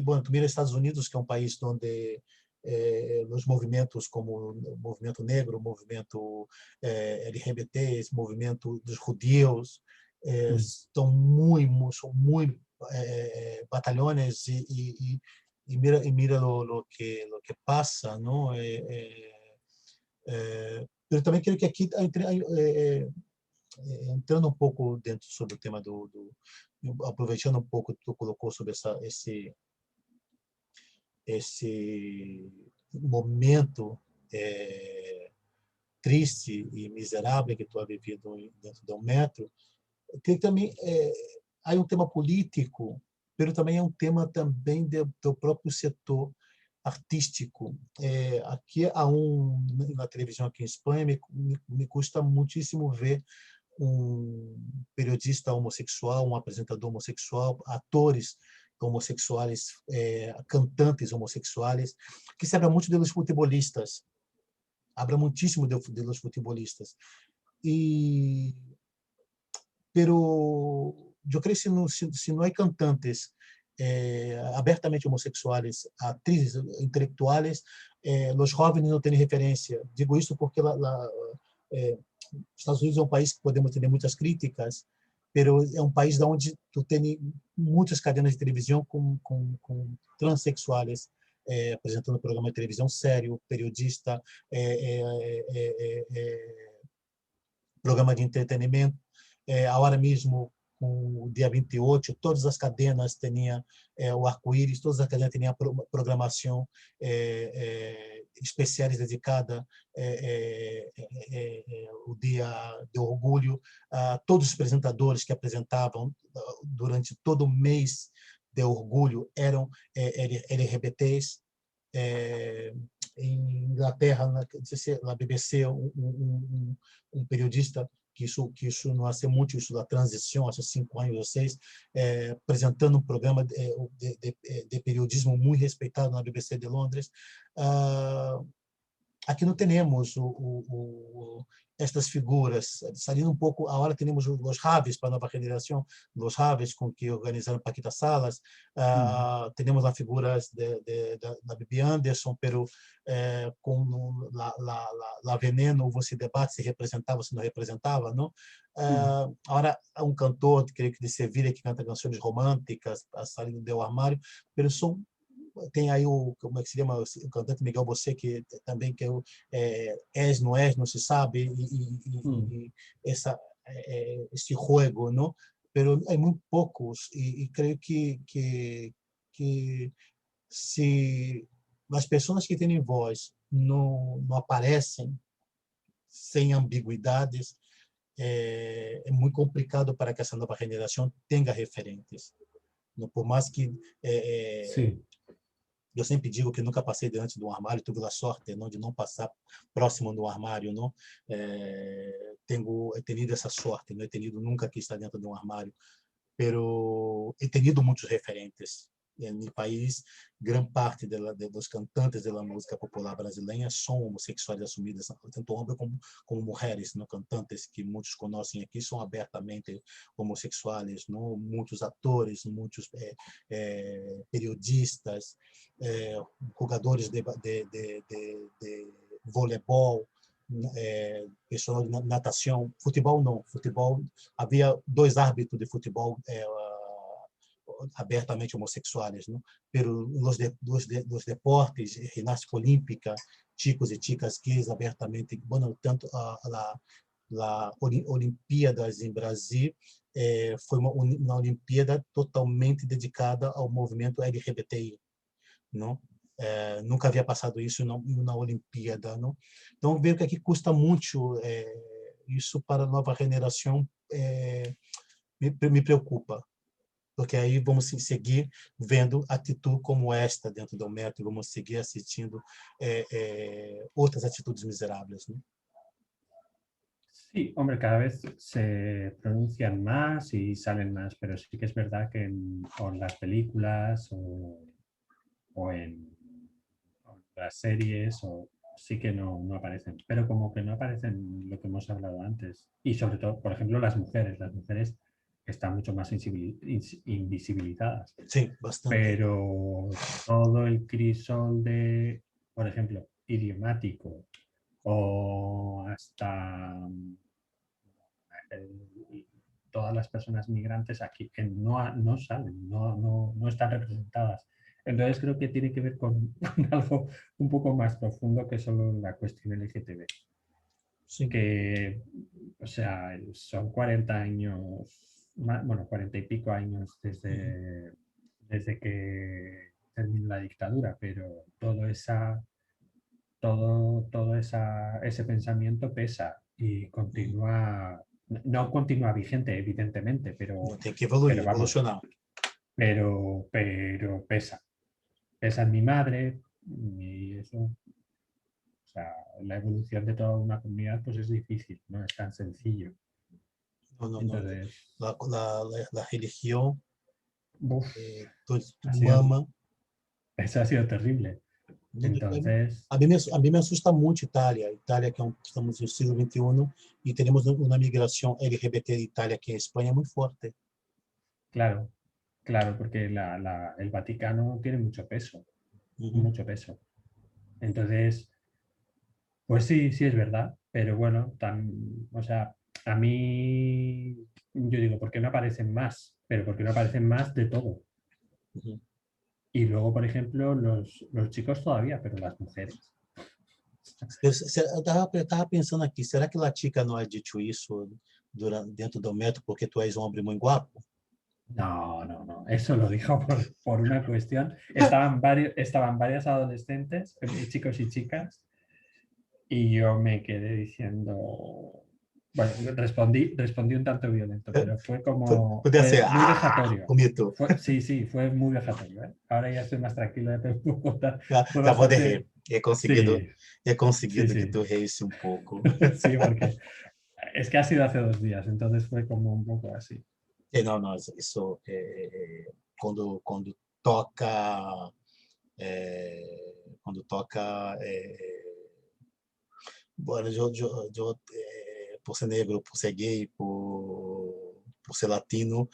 Bueno, tu mira Estados Unidos, que é um país onde os movimentos como o movimento negro, o movimento LGBT, esse movimento dos judeus, estão são muito batalhones e mira lo que passa, não? Eu também quero que aqui entrando um pouco dentro sobre o tema aproveitando um pouco que tu colocou sobre esse momento triste e miserável que tu has vivido dentro do metro, que também há um tema político, mas também é um tema também do próprio setor artístico. Aqui há na televisão aqui em Espanha me custa muitíssimo ver um periodista homossexual, um apresentador homossexual, atores homossexuais, cantantes homossexuais, que se habla muito dos futebolistas, habla muitíssimo de los futebolistas. Pero eu creio que se não há cantantes abertamente homossexuais, atrizes intelectuais, os jovens não têm referência. Digo isso porque Estados Unidos é um país que podemos ter muitas críticas, mas é um país onde tu tem muitas cadenas de televisão com transexuais apresentando programa de televisão sério, periodista, programa de entretenimento. Agora mesmo, com o dia 28, todas as cadenas tinham o arco-íris, todas as cadenas tinham programação especiais dedicada o dia de orgulho. Todos os apresentadores que apresentavam durante todo o mês de orgulho eram LGBTs. Em Inglaterra, na BBC, um periodista que isso não hace muito, isso da transição, há 5 anos ou 6, apresentando um programa de periodismo muito respeitado na BBC de Londres. Aqui não temos estas figuras, saindo um pouco, agora temos os Raves para a nova geração, os Raves com que organizaram Paquita Salas, temos as figuras da Bibi Anderson, pero com la Veneno, você debate se representava, se não representava, não? Agora há um cantor, creio que de Sevilha, que canta canções românticas, saindo do armário, pero são tem aí como é que se chama, o cantante Miguel Bosé, que também que não se sabe, e esse jogo, não? Pero há muito poucos e creio que se as pessoas que têm voz não aparecem sem ambiguidades, é muito complicado para que essa nova geração tenha referentes. Não, por mais que Sí, eu sempre digo que nunca passei diante de um armário, tive a sorte não, de não passar próximo do armário, não. Tenho tenido essa sorte, não he tenido nunca que estar dentro de um armário, pero he tenido muitos referentes. En mi país, gran parte de los cantantes de la música popular brasileña são homossexuais assumidos, tanto homens como mulheres, não? Cantantes que muitos conhecem aqui são abertamente homossexuais, não? Muitos atores, muitos periodistas, jogadores de voleibol, pessoal de natação, futebol não, futebol havia 2 árbitros de futebol abertamente homossexuais, não? Pero los deportes, ginástica olímpica, chicos e chicas gays abertamente, bueno, tanto a Olimpíadas em Brasil foi uma Olimpíada totalmente dedicada ao movimento LGBTI, não? Nunca havia passado isso na Olimpíada, não? Então vejo que aqui custa muito isso para a nova geração, me preocupa, porque aí vamos seguir vendo atitude como esta dentro do método, vamos seguir assistindo outras atitudes miseráveis, né? sí, hombre, cada vez se pronuncian más y salen más, pero sí que es verdad que o en las películas o en las series sí que no aparecen, pero como que no aparecen lo que hemos hablado antes. Y sobre todo, por ejemplo, las mujeres están mucho más invisibilizadas, Sim, bastante. pero todo el crisol de, por ejemplo, idiomático o hasta todas las personas migrantes aquí que no salen, no están representadas. Entonces creo que tiene que ver con algo un poco más profundo que solo la cuestión LGTB. Sim. Que, o sea, son 40 años, bueno, 40 y pico años desde que terminó la dictadura, pero ese pensamiento pesa y continúa, no continúa vigente, evidentemente, Tem que evoluir, pero vamos, evolucionar. pero pesa. Pesa en mi madre y eso, o sea, la evolución de toda una comunidad pues es difícil, no es tan sencillo. No. Entonces, La religião, uf, tu ha sido, mama. eso ha sido terrible. Entonces, A mim me assusta muito Itália. Itália, que estamos no século XXI e temos uma migração LGBT de Itália que a Espanha é muito forte. claro, claro, porque el Vaticano tiene Uhum. mucho peso. Entonces, pues sí, sí es verdad, pero bueno, o sea, a mí, yo digo, ¿por qué no aparecen más? Pero ¿por qué no aparecen más de todo? Uhum. Y luego, por ejemplo, los chicos todavía, pero las mujeres. Eu estava pensando aqui, será que Latica não é dito isso dentro do método porque tu és um homem muito guapo? No, eso lo dijo por una cuestión. Estaban varias adolescentes, chicos y chicas, y yo me quedé diciendo, bueno, respondí un tanto violento, pero Podia ser, fue muy vejatorio. bonito. Sí, fue muy vejatorio, ¿eh? Ahora ya estoy más tranquilo, ya fue Já pode bastante. rir. He conseguido que Sí, tu reísse um pouco. sí, porque es que ha sido hace 2 días, entonces fue como un poco así. Não, isso quando toca quando toca bueno, eu por ser negro, por ser gay, por ser latino,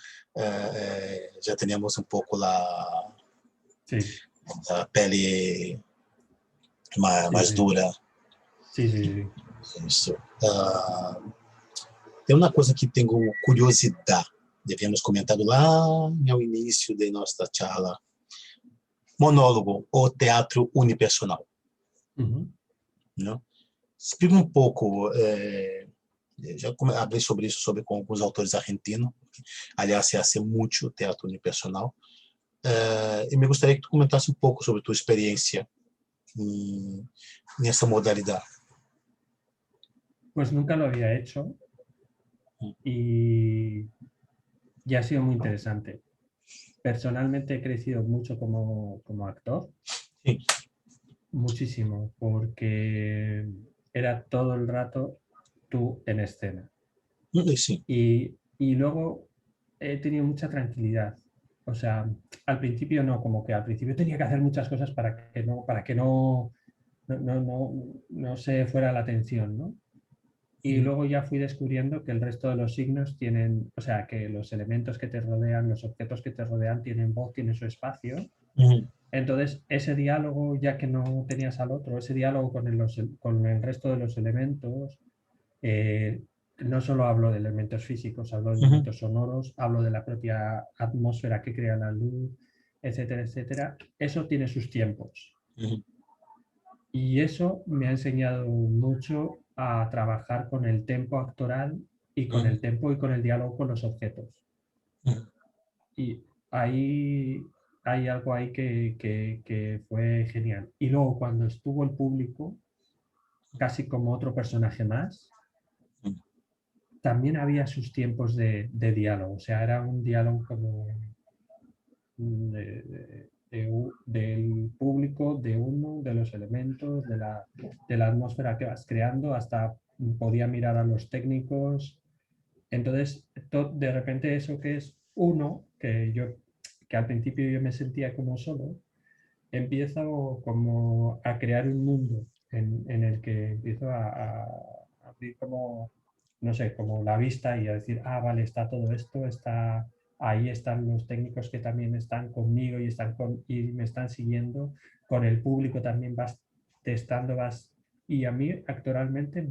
já teníamos um pouco Sí, a pele sí, mais sí, dura. sí, sí, sí. Isso. Tem uma coisa que tenho curiosidade, devíamos comentar lá no início de nossa charla. Monólogo ou teatro unipersonal. Uh-huh. Não? Explica um pouco Hablei sobre isso com alguns autores argentinos. Aliás, se hace muito teatro unipersonal. E me gostaria que tu comentasse um pouco sobre tua experiência nessa modalidade. Pues nunca lo había hecho y ha sido muy interesante. Personalmente he crecido mucho como actor, Sí. muchísimo, porque era todo el rato tú en escena. Sí. Y luego he tenido mucha tranquilidad. O sea, al principio no, como que al principio tenía que hacer muchas cosas para que no se fuera la atención, ¿no? Y luego ya fui descubriendo que el resto de los signos tienen, o sea, que los elementos que te rodean, los objetos que te rodean tienen voz, tienen su espacio. Entonces, ese diálogo, ya que no tenías al otro, ese diálogo con el resto de los elementos, no solo hablo de elementos físicos, hablo de elementos sonoros, hablo de la propia atmósfera que crea la luz, etcétera, etcétera. Eso tiene sus tiempos. Y eso me ha enseñado mucho a trabajar con el tempo actoral y con el tempo y con el diálogo con los objetos. Y ahí hay algo ahí que fue genial. Y luego cuando estuvo el público, casi como otro personaje más, también había sus tiempos de diálogo. O sea, era un diálogo como del público, de uno, de los elementos, de la atmósfera que vas creando, hasta podía mirar a los técnicos. Entonces, de repente eso que es uno, que al principio yo me sentía como solo, empiezo como a crear un mundo en el que empiezo a abrir como, no sé, como la vista y a decir, ah, vale, está todo esto, ahí están los técnicos que también están conmigo y me están siguiendo, con el público también vas testando, y a mí actualmente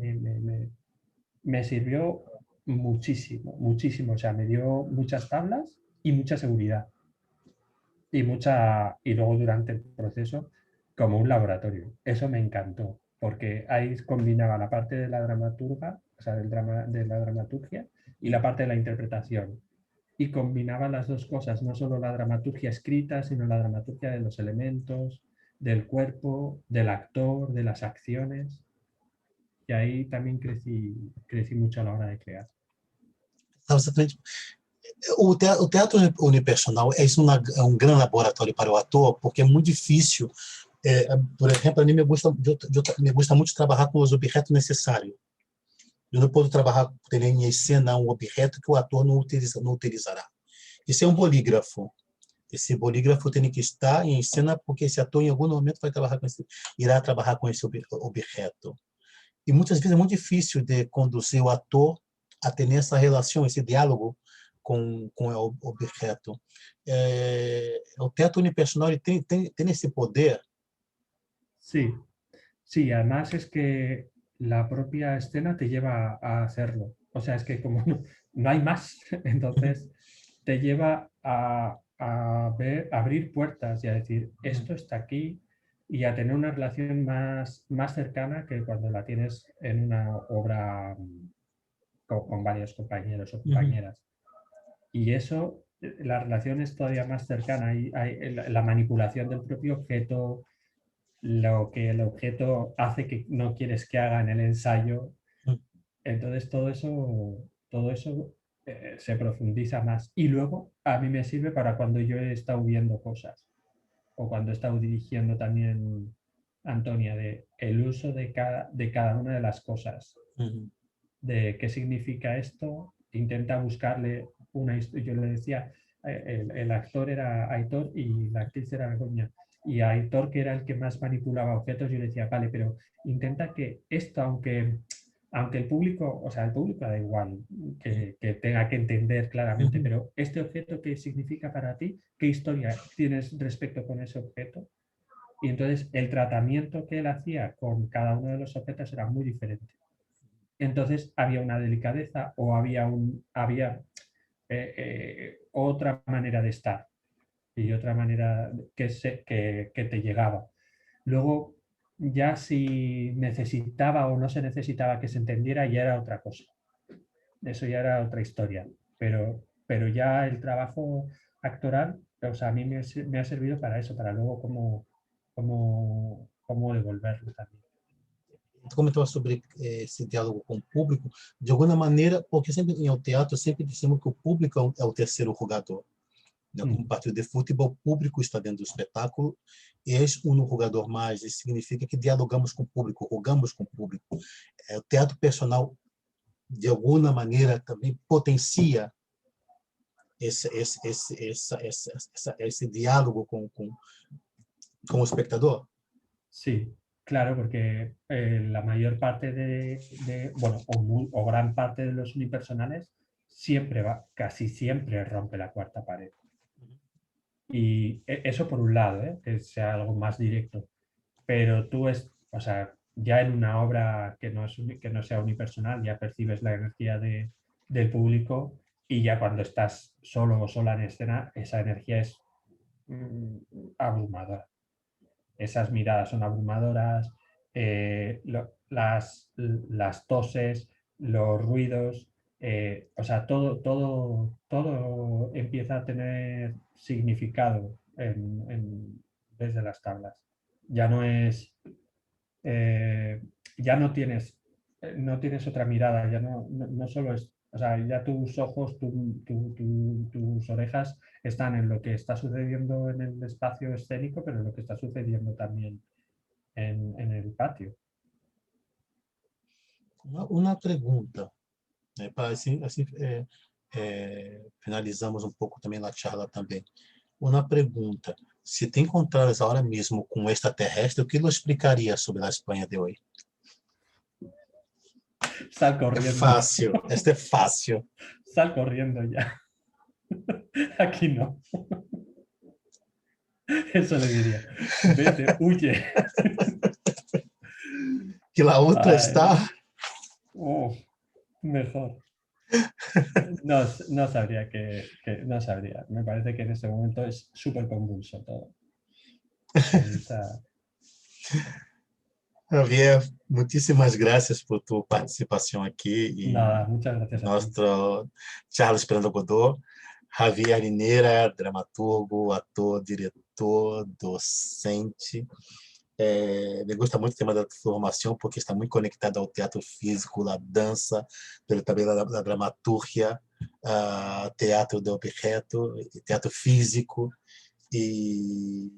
me sirvió muchísimo, muchísimo, o sea, me dio muchas tablas y mucha seguridad. Y luego durante el proceso como un laboratorio. Eso me encantó, porque ahí combinaba la parte de la dramaturga, o sea, de la dramaturgia y la parte de la interpretación. Y combinaba las dos cosas, no solo la dramaturgia escrita, sino la dramaturgia de los elementos, del cuerpo, del actor, de las acciones. Y ahí también crecí mucho a la hora de crear. O teatro unipersonal é um grande laboratório para o ator, porque é muito difícil. Por exemplo, a mim me gusta muito trabalhar com os objetos necessários. Eu não posso trabalhar em cena um objeto que o ator não utilizará. Esse é um bolígrafo. Esse bolígrafo tem que estar em cena porque esse ator em algum momento irá trabalhar com esse objeto. E muitas vezes é muito difícil de conduzir o ator a ter essa relação, esse diálogo com o objeto. O teatro unipersonal tem esse poder. Sí, sí, además es que la propia escena te lleva a hacerlo. O sea, es que como no hay más, entonces te lleva a abrir puertas y a decir, esto está aquí, y a tener una relación más cercana que cuando la tienes en una obra con varios compañeros o compañeras. Y eso, la relación es todavía más cercana. Hay la manipulación del propio objeto, lo que el objeto hace que no quieres que haga en el ensayo. Entonces todo eso se profundiza más. Y luego a mí me sirve para cuando yo he estado viendo cosas o cuando he estado dirigiendo también, Antonia, de el uso de cada una de las cosas, de qué significa esto, intenta buscarle una historia. Yo le decía, el actor era Aitor y la actriz era Begoña. Y a Aitor, que era el que más manipulaba objetos, yo le decía, vale, pero intenta que esto, aunque el público, o sea, el público da igual que tenga que entender claramente, pero este objeto, ¿qué significa para ti? ¿Qué historia tienes respecto con ese objeto? Y entonces el tratamiento que él hacía con cada uno de los objetos era muy diferente. Entonces había una delicadeza o había otra manera de estar y otra manera que te llegaba. Luego, ya si necesitaba o no se necesitaba que se entendiera, ya era otra cosa. eso ya era otra historia. Pero ya el trabajo actoral, o sea, a mí me ha servido para eso, para luego cómo devolverlo también. Tu comentou sobre esse diálogo com o público, de alguma maneira, porque sempre em teatro sempre dizemos que o público é o terceiro jogador. Né? Um partido de futebol, o público está dentro do espetáculo, és um jogador mais, isso significa que dialogamos com o público, jogamos com o público. O teatro personal, de alguma maneira, também potencia esse diálogo com o espectador. Sí, claro, porque la mayor parte bueno, o gran parte de los unipersonales casi siempre rompe la cuarta pared. Y eso por un lado, que sea algo más directo. Pero tú o sea, ya en una obra que no sea unipersonal, ya percibes la energía del público y ya cuando estás solo o sola en escena, esa energía es abrumadora. Esas miradas son abrumadoras, las toses, los ruidos, o sea, todo empieza a tener significado desde las tablas. Ya no es, ya no tienes otra mirada, ya no solo es, o sea, ya tus ojos, tus orejas están en lo que está sucediendo en el espacio escénico, pero en lo que está sucediendo también en el patio. Uma pergunta, para assim finalizamos um pouco também a charla também. Uma pergunta, se te encontraras agora mesmo com um extraterrestre, o que ele explicaria sobre a Espanha de hoje? Sal corriendo. É fácil, este é fácil. Sal corriendo ya. Aquí no. Eso le diría. Vete, huye. Que la otra está... Mejor. No sabría no sabría. Me parece que en este momento es súper convulso todo. Javier, muchísimas gracias por tu participación aquí. Nada, muchas gracias a ti. Nuestro Charla Esperando Godot. Javier Lineira, dramaturgo, ator, diretor, docente. Me gusta muito do tema da formação, porque está muito conectado ao teatro físico, à dança, também à dramaturgia, teatro de objeto, teatro físico, e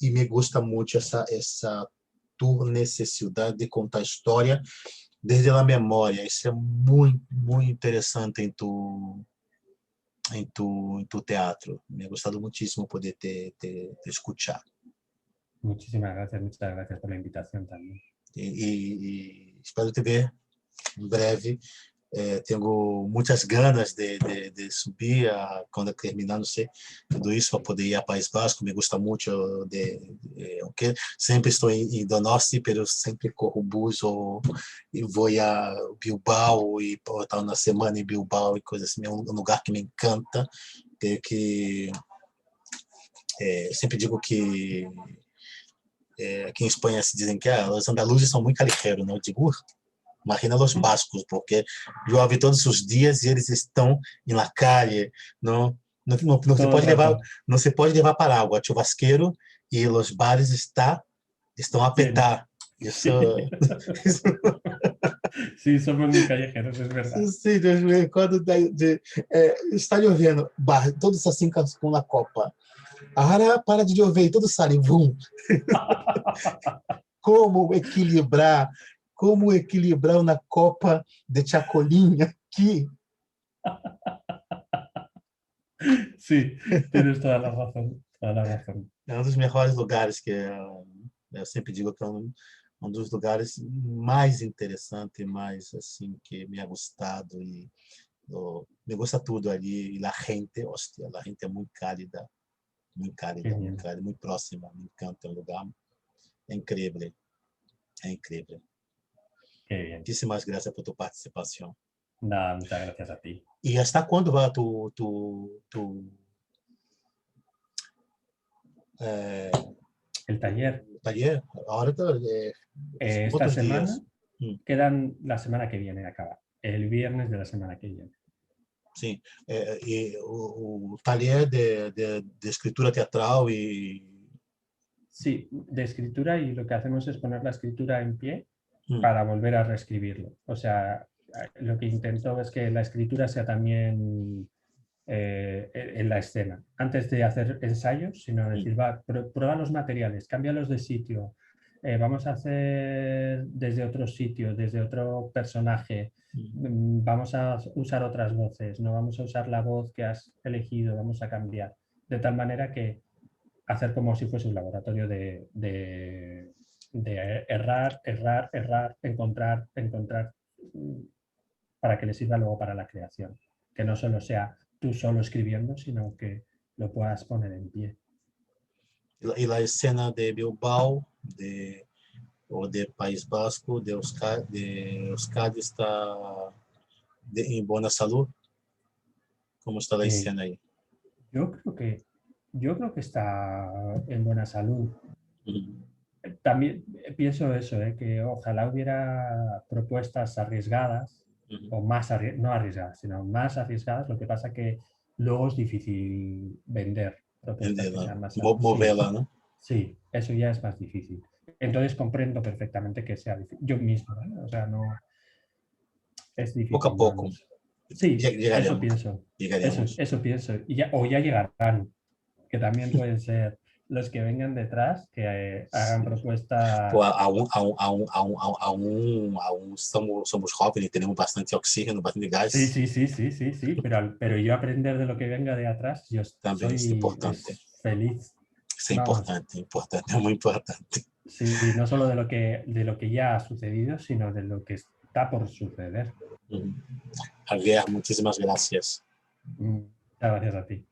me gusta muito essa tua necessidade de contar história desde a memória. Isso é muito, muito interessante em tu teatro. Me ha gustado muchísimo poder te escuchar. Muchas gracias por la invitación también. E espero te ver em breve. Tenho muitas ganas de subir quando terminar, não sei, tudo isso para poder ir ao País Basco. Me gusta muito okay? Sempre estou em Donosti, mas sempre corro bus e vou a Bilbao e estar uma semana em Bilbao e coisas assim. É um lugar que me encanta. Tenho que sempre digo que aqui em Espanha se dizem que os andaluzes são muito calijeiros, né? Eu digo, imagina os bascos, porque chove todos os dias e eles estão na calle, não se pode levar paraguas, chuvasqueiro, e os bares estão a petar. Isso... Sí, somos muy callejeros, es verdad. Sim, quando está chovendo, bar, todos assim com a copa. Agora para de chover e todos saem, vum. Como equilibrar uma copa de chacolinha aqui? Sí, tienes toda la razón, toda la razón. É um dos melhores lugares que eu sempre digo que é um dos lugares mais interessantes, mais assim que me ha gostado e me gusta tudo ali. E a gente, hostia, a gente é muito cálida, muito próxima, me encanta o lugar, é incrível, é incrível. Muchísimas gracias por tu participación. Nada, muchas gracias a ti. ¿Y hasta cuándo va tu el taller? Ahora esta semana quedan la semana que viene acaba. el viernes de la semana que viene. Sim. E o taller de escritura teatral e... Sí, de escritura, y lo que hacemos es poner la escritura en pie Hum, para volver a reescribirlo. O sea, lo que intento es que la escritura sea también en la escena, antes de hacer ensayos, sino decir, va, prueba los materiales, cámbialos de sitio, vamos a hacer desde otro sitio, desde otro personaje, vamos a usar otras voces, no vamos a usar la voz que has elegido, vamos a cambiar, de tal manera que hacer como si fuese un laboratorio de errar, errar, errar, encontrar, encontrar, para que le sirva luego para la creación. Que no solo sea tú solo escribiendo, sino que lo puedas poner en pie. e a escena de Bilbao, ou de País Basco, de Euskadi está em boa saúde? Como está a Eh, escena aí? yo, yo creo que está en buena salud. Uhum. También pienso eso, que ojalá hubiera propuestas arriesgadas, Uhum. o más no arriesgadas, sino más arriesgadas. Lo que pasa que luego es difícil vender propuestas que Entendeu? sean más... Sí, Movê-la, né? sí, eso ya es más difícil. Entonces comprendo perfectamente que sea difícil. Yo mismo, o sea, no es Pouco a difícil, pouco. vamos. Sí, eso Chegaremos. pienso. Chegaremos. Eso pienso. Y ya, o ya llegarán, que también pueden ser los que vengan detrás, que hagan Pô, propuestas. somos jovens e temos bastante oxígeno, bastante Sí, gás. sí, sí, sí, sí, sí, pero yo aprender de lo que venga de atrás, yo Também isso é soy importante. feliz. Isso é Vamos, importante, importante, é muito importante. sí, no solo de lo que ya ha sucedido, sino de lo que está por suceder. Javier, muchísimas gracias. Muchas gracias a ti.